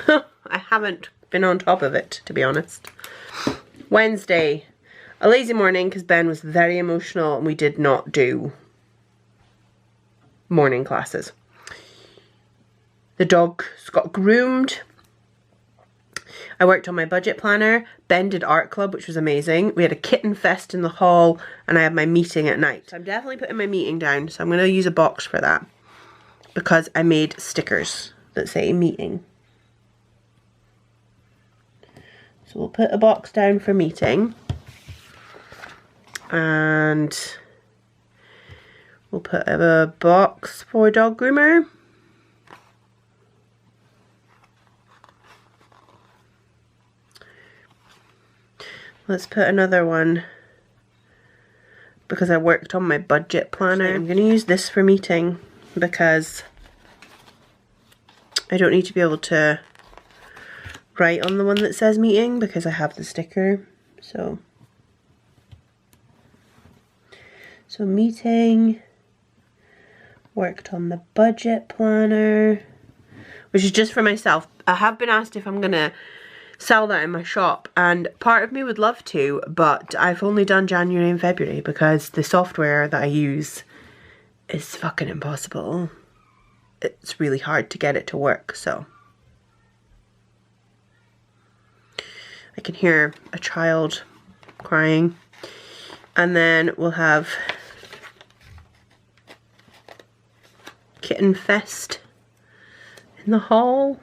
I haven't been on top of it, to be honest. Wednesday, a lazy morning because Ben was very emotional and we did not do morning classes. The dogs got groomed. I worked on my budget planner. Ben did art club, which was amazing. We had a Kitten Fest in the hall, and I had my meeting at night. So I'm definitely putting my meeting down, so I'm going to use a box for that, because I made stickers that say meeting. So we'll put a box down for meeting, and we'll put a box for dog groomer. Let's put another one, because I worked on my budget planner. I'm going to use this for meeting, because I don't need to be able to write on the one that says meeting, because I have the sticker. So meeting, worked on the budget planner, which is just for myself. I have been asked if I'm going to sell that in my shop, and part of me would love to, but I've only done January and February because the software that I use is fucking impossible. It's really hard to get it to work, so. I can hear a child crying. And then we'll have Kitten Fest in the hall,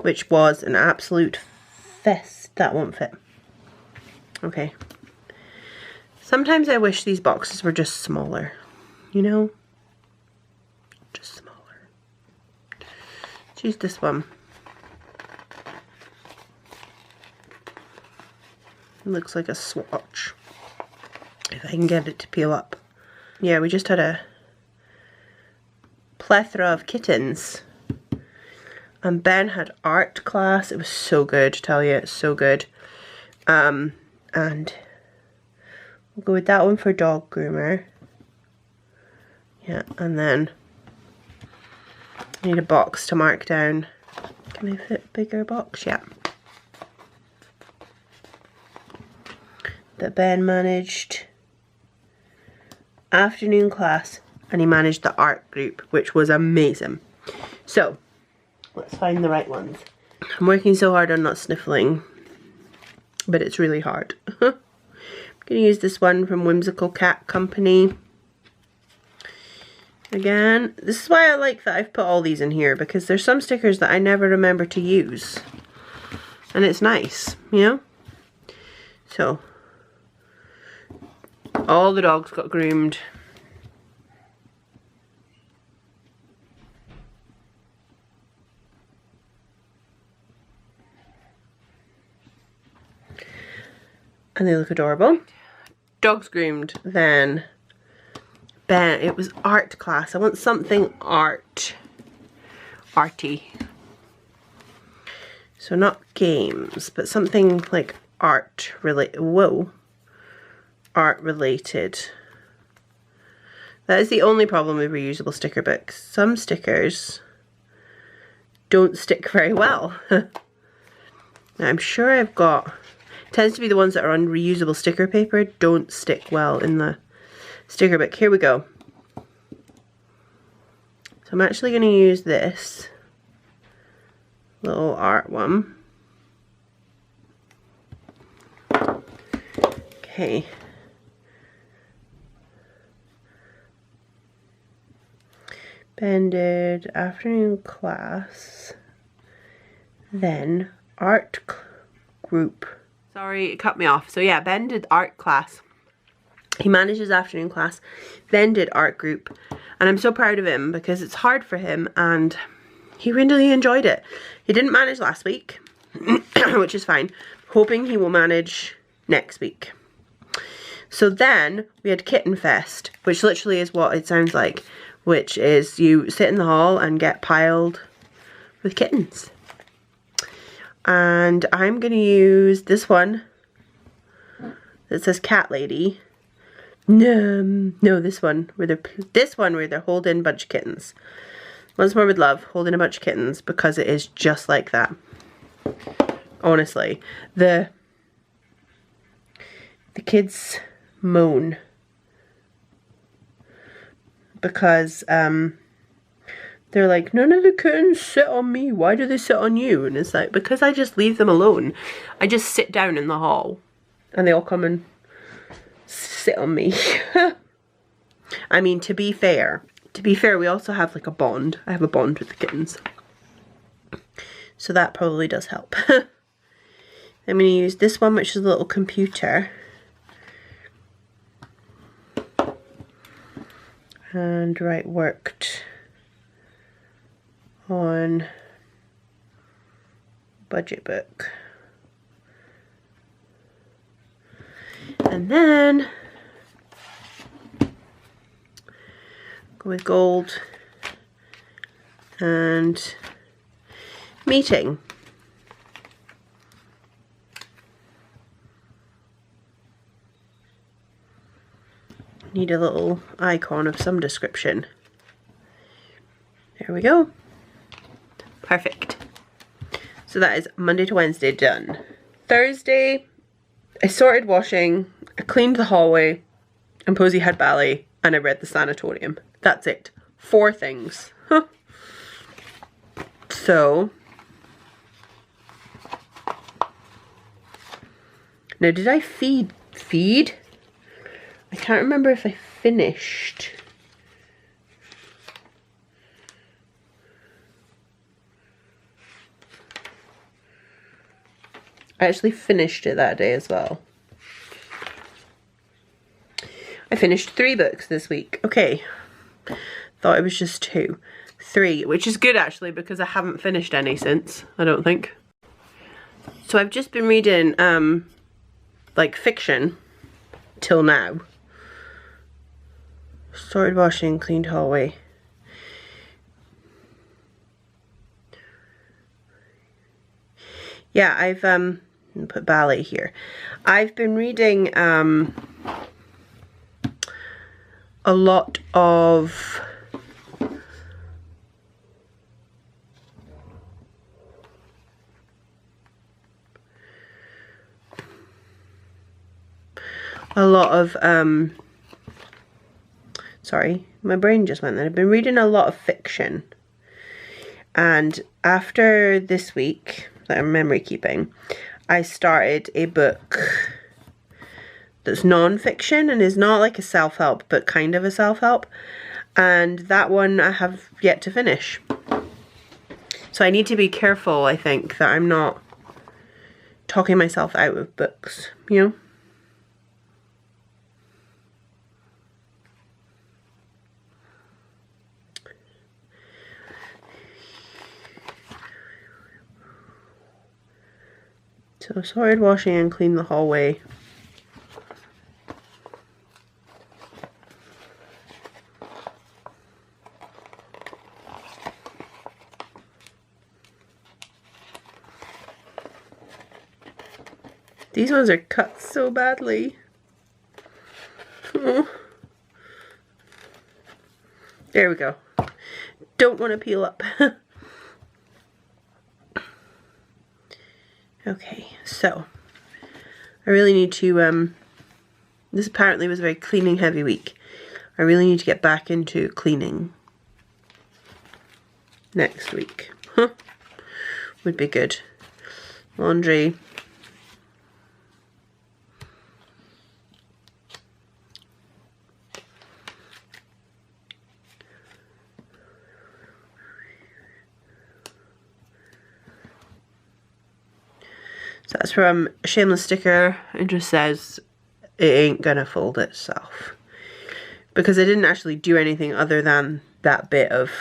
which was an absolute fest. That won't fit. Okay. Sometimes I wish these boxes were just smaller, you know? Just smaller. Let's use this one. It looks like a swatch, if I can get it to peel up. Yeah, we just had a plethora of kittens. And Ben had art class. It was so good, I tell you, it's so good. And we'll go with that one for dog groomer. Yeah, and then I need a box to mark down. Can I fit a bigger box? Yeah. That Ben managed afternoon class, and he managed the art group, which was amazing. So let's find the right ones. I'm working so hard on not sniffling, but it's really hard. I'm gonna use this one from Whimsical Cat Company. Again, this is why I like that I've put all these in here, because there's some stickers that I never remember to use, and it's nice, you know? So all the dogs got groomed. and they look adorable. Dog's groomed, then Ben, it was art class. I want something arty. So not games, but something like art related. Whoa. Art related. That is the only problem with reusable sticker books. Some stickers don't stick very well. Now, I'm sure I've got, it tends to be the ones that are on reusable sticker paper don't stick well in the sticker book. Here we go. So I'm actually going to use this little art one. Okay. Ben did afternoon class, then art group. Sorry, it cut me off. So yeah, Ben did art class. He managed his afternoon class, then did art group. And I'm so proud of him because it's hard for him and he really enjoyed it. He didn't manage last week, which is fine. Hoping he will manage next week. So then we had Kitten Fest, which literally is what it sounds like. Which is you sit in the hall and get piled with kittens. And I'm going to use this one that says Cat Lady. No, this one where they're holding a bunch of kittens. Once More With Love, holding a bunch of kittens, because it is just like that. Honestly, the kids moan. Because they're like, none of the kittens sit on me. Why do they sit on you? And it's like, because I just leave them alone. I just sit down in the hall and they all come and sit on me. I mean, to be fair, we also have like a bond. I have a bond with the kittens. So that probably does help. I'm going to use this one, which is a little computer. And Wright worked on budget book. And then go with gold and meeting. Need a little icon of some description. There we go. Perfect. So that is Monday to Wednesday done. Thursday, I sorted washing, I cleaned the hallway, and Posey had ballet, and I read the Sanatorium. That's it. 4 things. So, now did I feed? I can't remember if I finished. I actually finished it that day as well. I finished 3 books this week. Okay. Thought it was just 2. 3, which is good actually because I haven't finished any since, I don't think. So I've just been reading like fiction till now. Sorted washing, cleaned hallway. Yeah, I've put ballet here. I've been reading a lot of sorry, my brain just went there. I've been reading a lot of fiction. And after this week that I'm memory keeping, I started a book that's non-fiction and is not like a self-help, but kind of a self-help. And that one I have yet to finish. So I need to be careful, I think, that I'm not talking myself out of books, you know? So sorted washing and cleaned the hallway. These ones are cut so badly. Oh. There we go. Don't want to peel up. Okay, so I really need to, this apparently was a very cleaning heavy week. I really need to get back into cleaning next week. Huh. Would be good. Laundry. So that's from a Shameless sticker. It just says it ain't gonna fold itself. Because I didn't actually do anything other than that bit of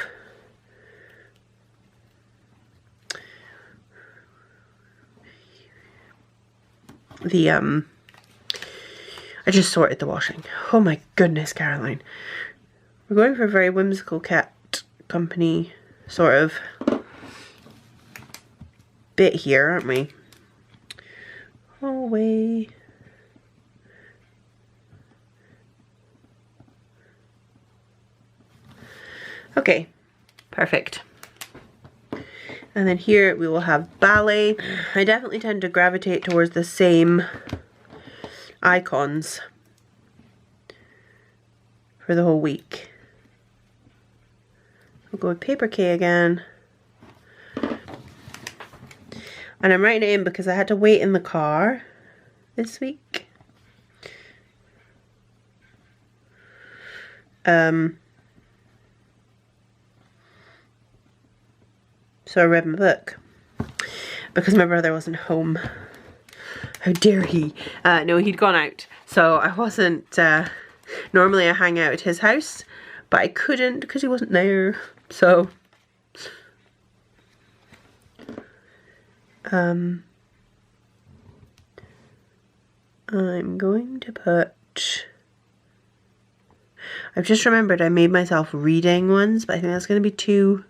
the I just sorted the washing. Oh my goodness, Caroline. We're going for a very Whimsical Cat company sort of bit here, aren't we? Hallway. Okay, perfect. And then here we will have ballet. I definitely tend to gravitate towards the same icons for the whole week. We'll go with Paper K again. And I'm writing it in because I had to wait in the car this week. So I read my book because my brother wasn't home. How dare he? No, he'd gone out. So I wasn't, normally I hang out at his house, but I couldn't because he wasn't there. So, I'm going to put, I've just remembered I made myself reading ones, but I think that's going to be too,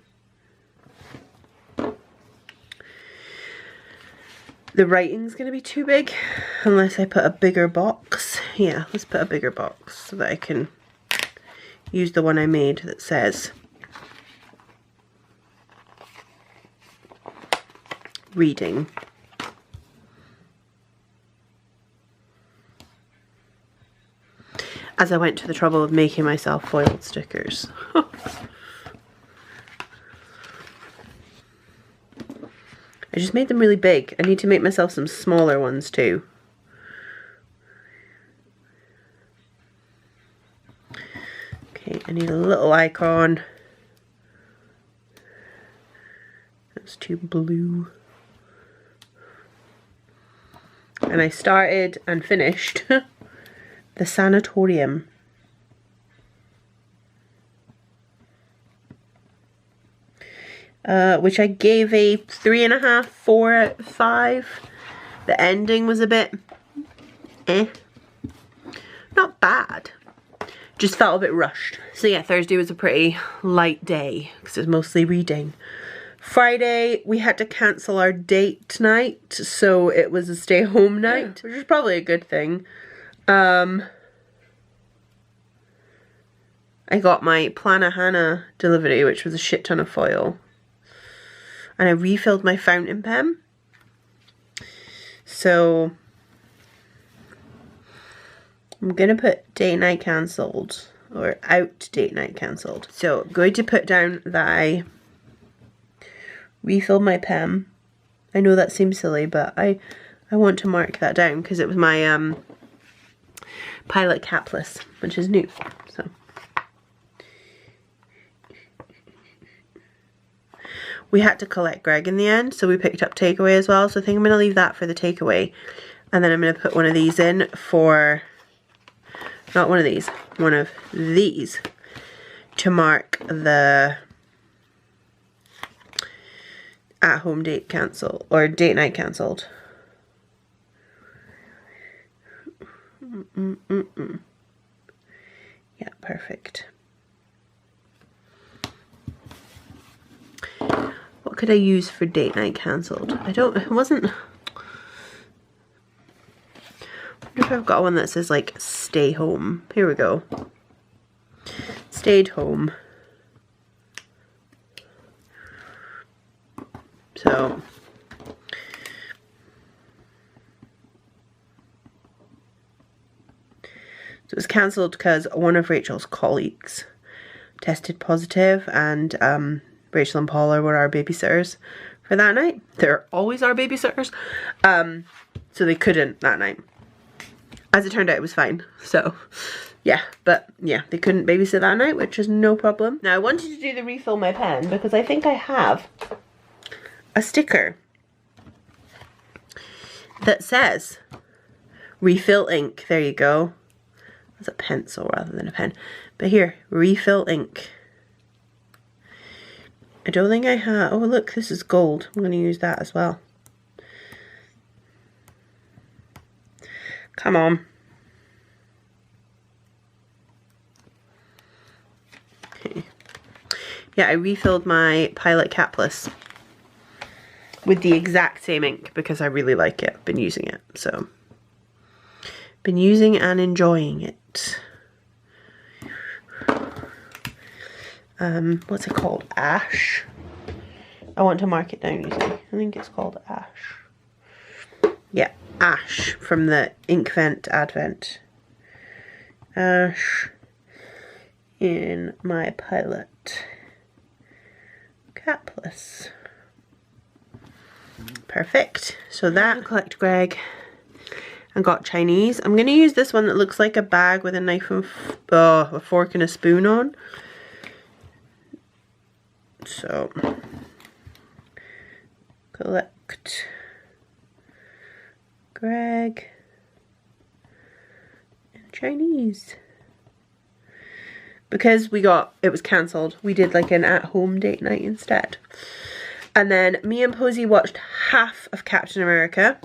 the writing's going to be too big unless I put a bigger box. Yeah, let's put a bigger box so that I can use the one I made that says reading. As I went to the trouble of making myself foiled stickers. I just made them really big. I need to make myself some smaller ones too. Okay, I need a little icon. That's too blue. And I started and finished the Sanatorium. Which I gave a 3.5, 4 out of 5. The ending was a bit not bad, just felt a bit rushed. So yeah, Thursday was a pretty light day because it's mostly reading. Friday we had to cancel our date night, so it was a stay home night, which is probably a good thing. I got my Plana Hannah delivery, which was a shit ton of foil. And I refilled my fountain pen. So I'm going to put date night cancelled, or out date night cancelled. So I'm going to put down that I refilled my pen. I know that seems silly, but I want to mark that down because it was my Pilot capless, which is new. So we had to collect Greg in the end, so we picked up takeaway as well. So I think I'm going to leave that for the takeaway. And then I'm going to put one of these in for, not one of these, one of these to mark the at-home date cancel, or date night cancelled. Yeah, perfect. What could I use for date night cancelled? It wasn't, wonder if I've got one that says like stay home. Here we go. Stayed home. So it was cancelled because one of Rachel's colleagues tested positive, and Rachel and Paula were our babysitters for that night. They're always our babysitters. So they couldn't that night. As it turned out, it was fine. So yeah, but yeah, they couldn't babysit that night, which is no problem. Now I wanted to do the refill my pen because I think I have a sticker that says refill ink. There you go. That's a pencil rather than a pen. But here, refill ink. I don't think I have. Oh look, this is gold. I'm going to use that as well. Come on. Okay. Yeah, I refilled my Pilot Capless with the exact same ink because I really like it. Been using it, so. Been using and enjoying it. What's it called? Ash. I want to mark it down, you see. I think it's called Ash. Yeah, Ash from the Inkvent Advent. Ash in my Pilot Capless. Perfect. So that, collect Greg. I got Chinese. I'm going to use this one that looks like a bag with a knife and a fork and a spoon on. So, collect Greg and Chinese. Because it was cancelled, we did like an at-home date night instead. And then me and Posey watched half of Captain America.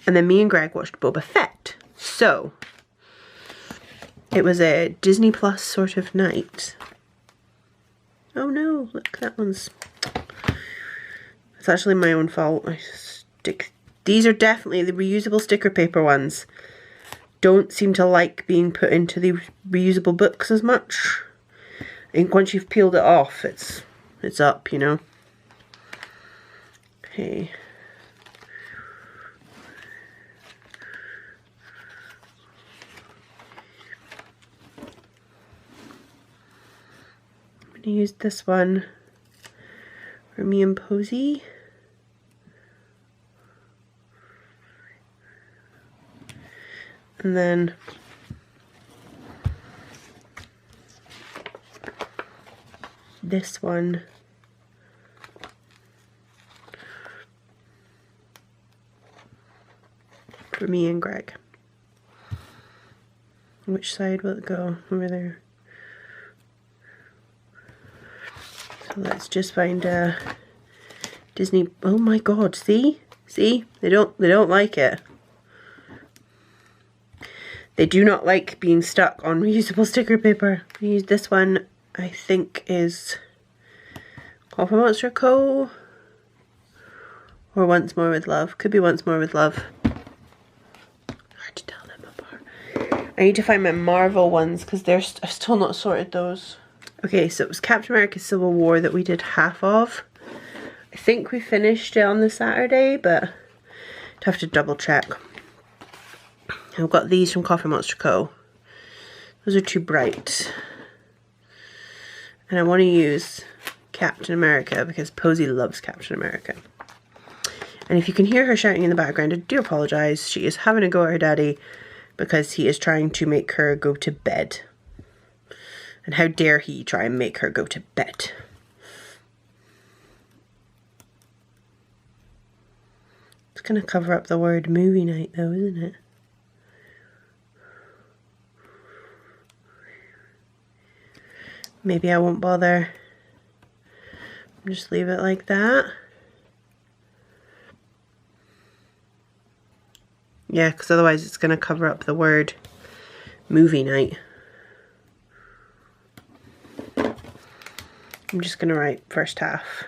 And then me and Greg watched Boba Fett. So, it was a Disney Plus sort of night. Oh no, look, that one's... It's actually my own fault. These are definitely the reusable sticker paper ones. Don't seem to like being put into the reusable books as much. I think once you've peeled it off, it's up, you know. Okay. I'm going to use this one for me and Posey. And then this one for me and Greg. Which side will it go? Over there. So let's just find a Disney. Oh my god, see? See? They don't like it. They do not like being stuck on reusable sticker paper. I use this one, I think is Coffee Monster Co. Or Once More with Love. Could be Once More with Love. Hard to tell them apart. I need to find my Marvel ones because I've still not sorted those. Okay, so it was Captain America Civil War that we did half of. I think we finished it on the Saturday, but I'd have to double check. I've got these from Coffee Monster Co. Those are too bright. And I want to use Captain America because Posey loves Captain America. And if you can hear her shouting in the background, I do apologise. She is having a go at her daddy because he is trying to make her go to bed. And how dare he try and make her go to bed. It's going to cover up the word movie night though, isn't it? Maybe I won't bother. Just leave it like that. Yeah, because otherwise it's going to cover up the word movie night. I'm just going to write first half.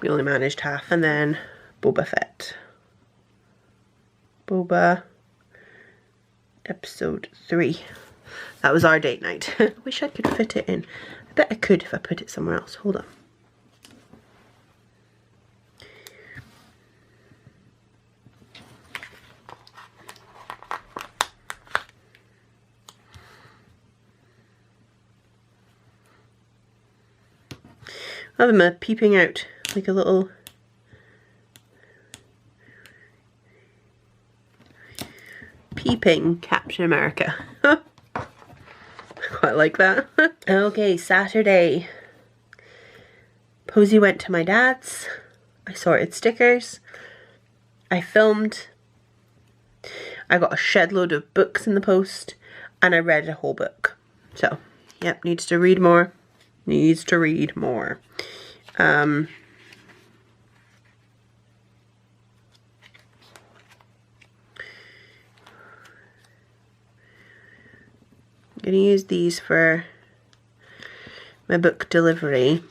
We only managed half. And then Boba Fett. Boba episode 3. That was our date night. I wish I could fit it in. I bet I could if I put it somewhere else. Hold on. I have them peeping out like a little peeping Captain America. I quite like that. Okay, Saturday. Posy went to my dad's. I sorted stickers. I filmed. I got a shed load of books in the post and I read a whole book. So, yep, needs to read more. Needs to read more. I'm going to use these for my book delivery.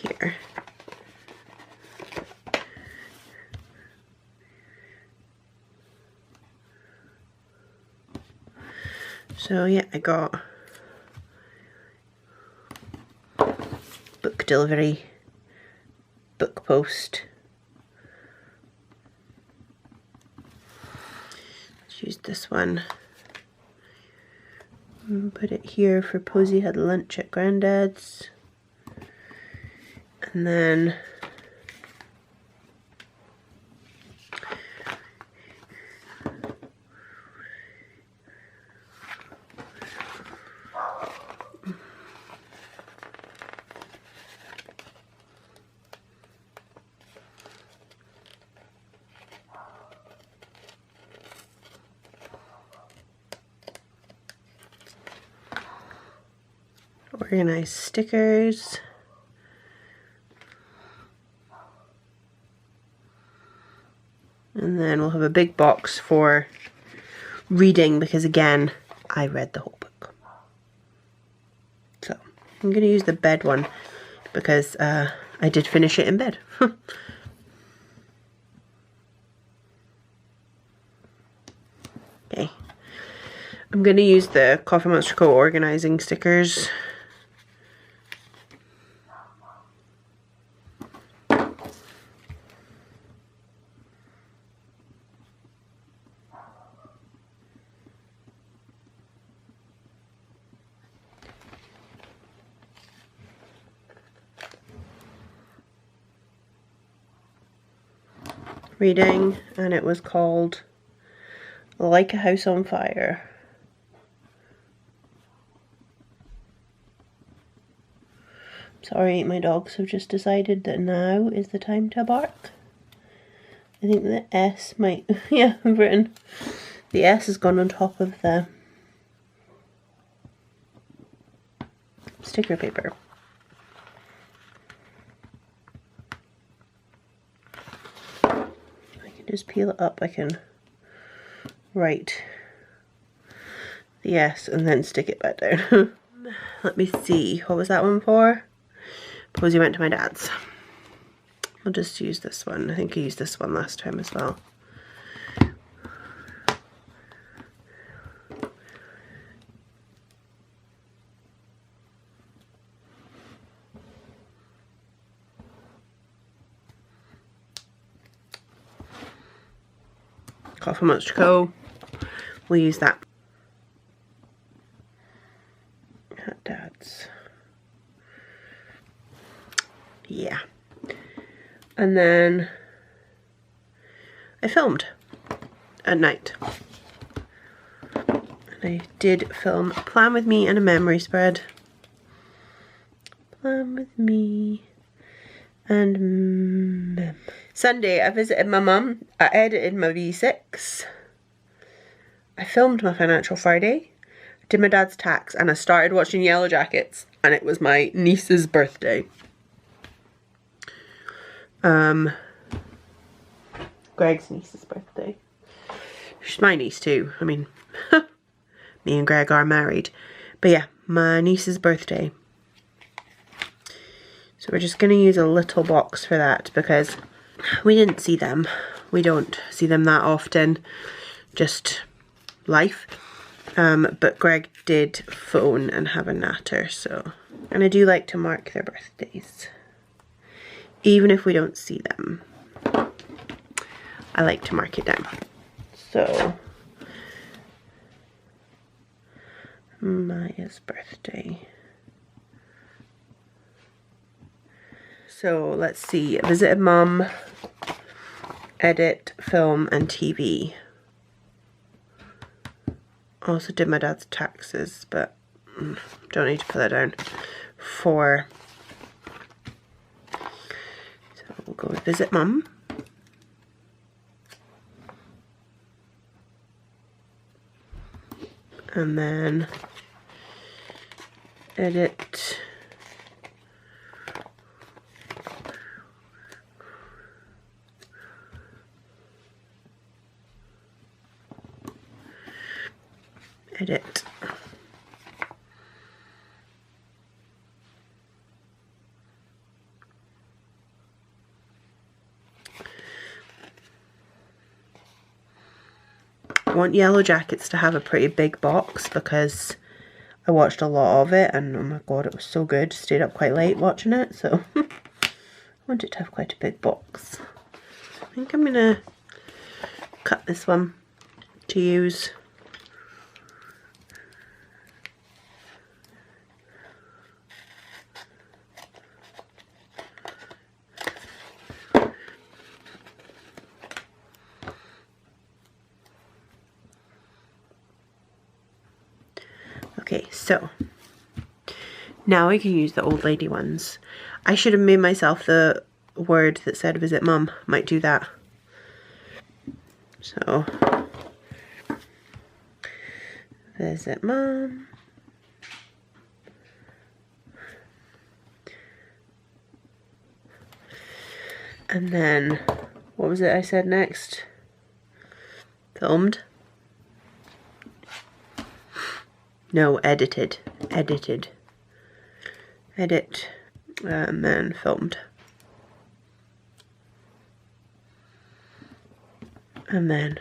Here. So yeah, I got book delivery, book post. Let's use this one. And put it here for Posy had lunch at Granddad's. And then organize stickers. And then we'll have a big box for reading because again, I read the whole book. So I'm going to use the bed one because I did finish it in bed. Okay. I'm going to use the Coffee Monster Co. organizing stickers. Reading, and it was called Like a House on Fire. Sorry, my dogs have just decided that now is the time to bark. I think the S might, yeah, I've written, the S has gone on top of the sticker paper. Just peel it up, I can write the S and then stick it back down. Let me see, what was that one for? Posy went to my dad's. I'll just use this one. I think I used this one last time as well. Coffee Monster Co. We'll use that. At Dad's. Yeah. And then I filmed at night. And I did film Plan With Me and a memory spread. Plan With Me and Sunday I visited my mum. I edited my V6. I filmed my Financial Friday. I did my dad's tax and I started watching Yellow Jackets. and it was my niece's birthday. Greg's niece's birthday. She's my niece too. I mean, me and Greg are married. But yeah, my niece's birthday. So we're just going to use a little box for that because we didn't see them. We don't see them that often. Just life. But Greg did phone and have a natter, so. And I do like to mark their birthdays. Even if we don't see them. I like to mark it down. So, Maya's birthday. So let's see, visited mum, edit, film and TV. Also did my dad's taxes, but don't need to put that down. 4. So we'll go with visit mum. And then edit. Edit. I want Yellow Jackets to have a pretty big box because I watched a lot of it and oh my god, it was so good. Stayed up quite late watching it, so I want it to have quite a big box. I think I'm gonna cut this one to use. Okay, so now I can use the old lady ones. I should have made myself the word that said visit mum. Might do that. So, visit mum. And then, what was it I said next? Filmed. No, edited. Edited. Edit. And then filmed. And then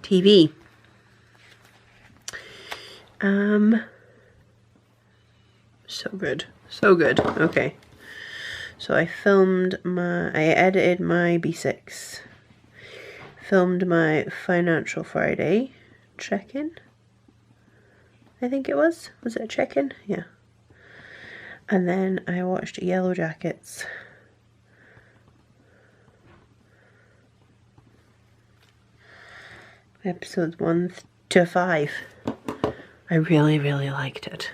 TV. So good. So good. Okay. So I edited my B6. Filmed my Financial Friday check-in. I think it was. Was it a check-in? Yeah. And then I watched Yellow Jackets. Episodes 1 to 5. I really, really liked it.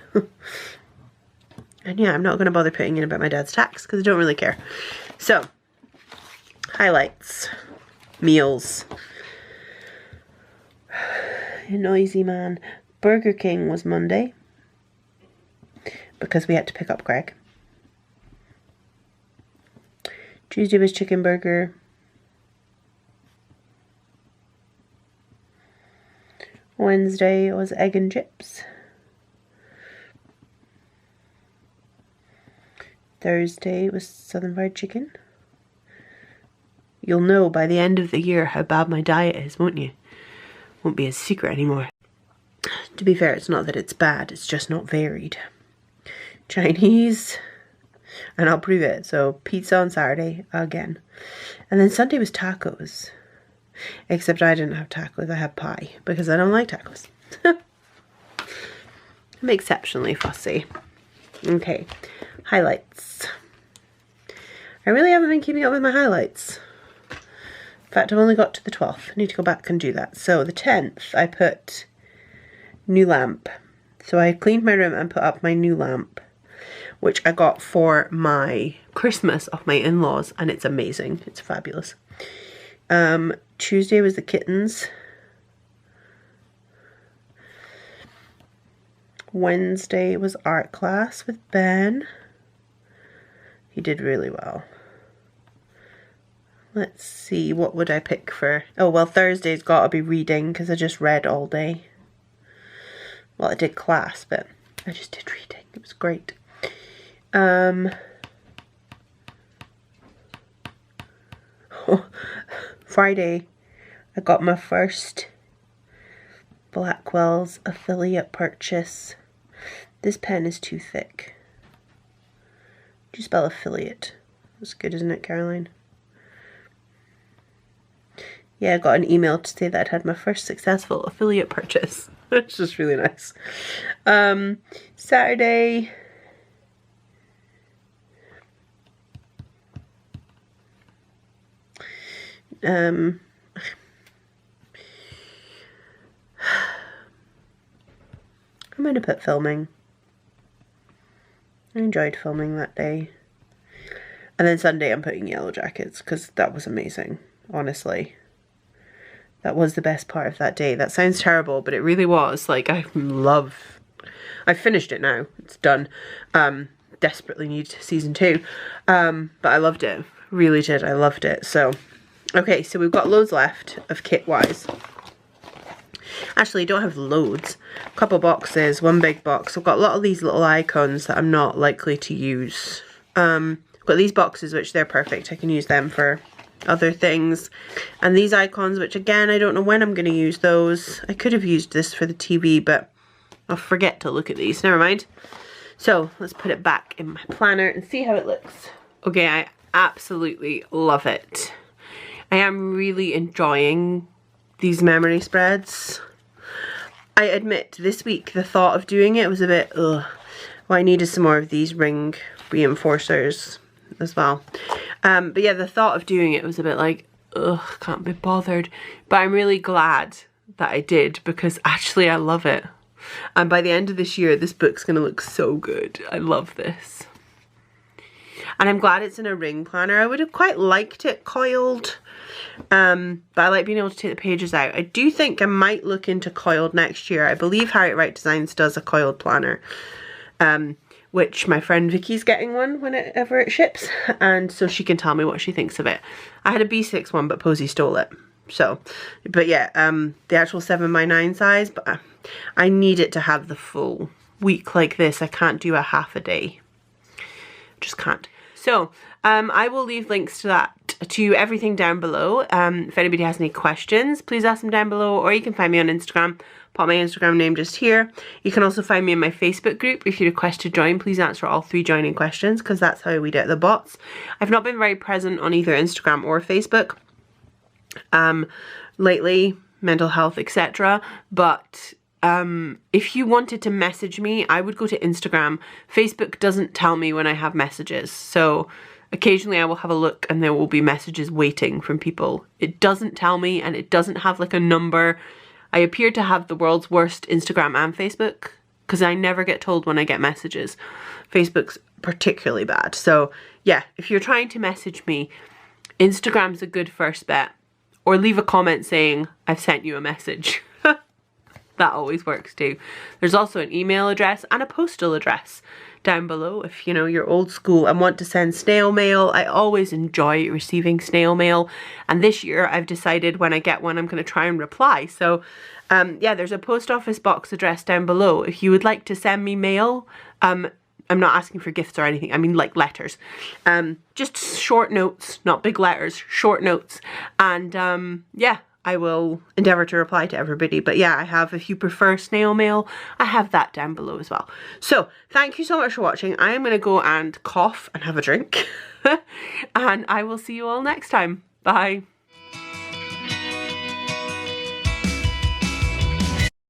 And yeah, I'm not going to bother putting in about my dad's tax because I don't really care. So, highlights. Meals. Noisy man. Burger King was Monday because we had to pick up Greg. Tuesday was chicken burger. Wednesday was egg and chips. Thursday was southern fried chicken. You'll know by the end of the year how bad my diet is, won't you? Won't be a secret anymore. To be fair, it's not that it's bad, it's just not varied. Chinese, and I'll prove it. So pizza on Saturday again. And then Sunday was tacos. Except I didn't have tacos, I had pie because I don't like tacos. I'm exceptionally fussy. Okay, highlights. I really haven't been keeping up with my highlights. In fact, I've only got to the 12th. I need to go back and do that. So the 10th, I put new lamp. So I cleaned my room and put up my new lamp, which I got for my Christmas of my in-laws, and it's amazing. It's fabulous. Tuesday was the kittens. Wednesday was art class with Ben. He did really well. Let's see, what would I pick for... Oh, well, Thursday's got to be reading because I just read all day. Well, I did class, but I just did reading. It was great. Friday, I got my first Blackwell's affiliate purchase. This pen is too thick. Do you spell affiliate? That's good, isn't it, Caroline? Yeah, I got an email to say that I'd had my first successful affiliate purchase. It's just really nice. Saturday. I'm going to put filming. I enjoyed filming that day. And then Sunday I'm putting Yellow Jackets because that was amazing, honestly. That was the best part of that day. That sounds terrible, but it really was. Like, I finished it now. It's done. Desperately need season 2. But I loved it. Really did. I loved it. So, okay, so we've got loads left of kit-wise. Actually, I don't have loads. A couple boxes, one big box. I've got a lot of these little icons that I'm not likely to use. I've got these boxes, which they're perfect. I can use them for other things. And these icons, which again, I don't know when I'm going to use those. I could have used this for the TV, but I'll forget to look at these. Never mind. So, let's put it back in my planner and see how it looks. Okay, I absolutely love it. I am really enjoying these memory spreads. I admit, this week, the thought of doing it was a bit, ugh. Well, I needed some more of these ring reinforcers as well. But yeah, the thought of doing it was a bit like, ugh, can't be bothered. But I'm really glad that I did because actually I love it. And by the end of this year, this book's going to look so good. I love this. And I'm glad it's in a ring planner. I would have quite liked it coiled. But I like being able to take the pages out. I do think I might look into coiled next year. I believe Harriet Wright Designs does a coiled planner. Which my friend Vicky's getting one whenever it ships. And so she can tell me what she thinks of it. I had a B6 one, but Posey stole it. So, but yeah, the actual 7x9 size. But I need it to have the full week like this. I can't do a half a day. Just can't. So, I will leave links to that, to everything down below. If anybody has any questions, please ask them down below, or you can find me on Instagram. Pop my Instagram name just here. You can also find me in my Facebook group. If you request to join, please answer all 3 joining questions, because that's how we get the bots. I've not been very present on either Instagram or Facebook lately, mental health, etc. But if you wanted to message me, I would go to Instagram. Facebook doesn't tell me when I have messages, so occasionally I will have a look and there will be messages waiting from people. It doesn't tell me, and it doesn't have like a number. I appear to have the world's worst Instagram and Facebook because I never get told when I get messages. Facebook's particularly bad. So yeah, if you're trying to message me, Instagram's a good first bet. Or leave a comment saying, I've sent you a message. That always works too. There's also an email address and a postal address down below if, you know, you're old school and want to send snail mail. I always enjoy receiving snail mail. And this year I've decided when I get one, I'm going to try and reply. So yeah, there's a post office box address down below. If you would like to send me mail, I'm not asking for gifts or anything. I mean like letters. Just short notes, not big letters, short notes. And yeah, I will endeavour to reply to everybody. But yeah, I have, if you prefer snail mail, I have that down below as well. So thank you so much for watching. I am going to go and cough and have a drink. And I will see you all next time. Bye.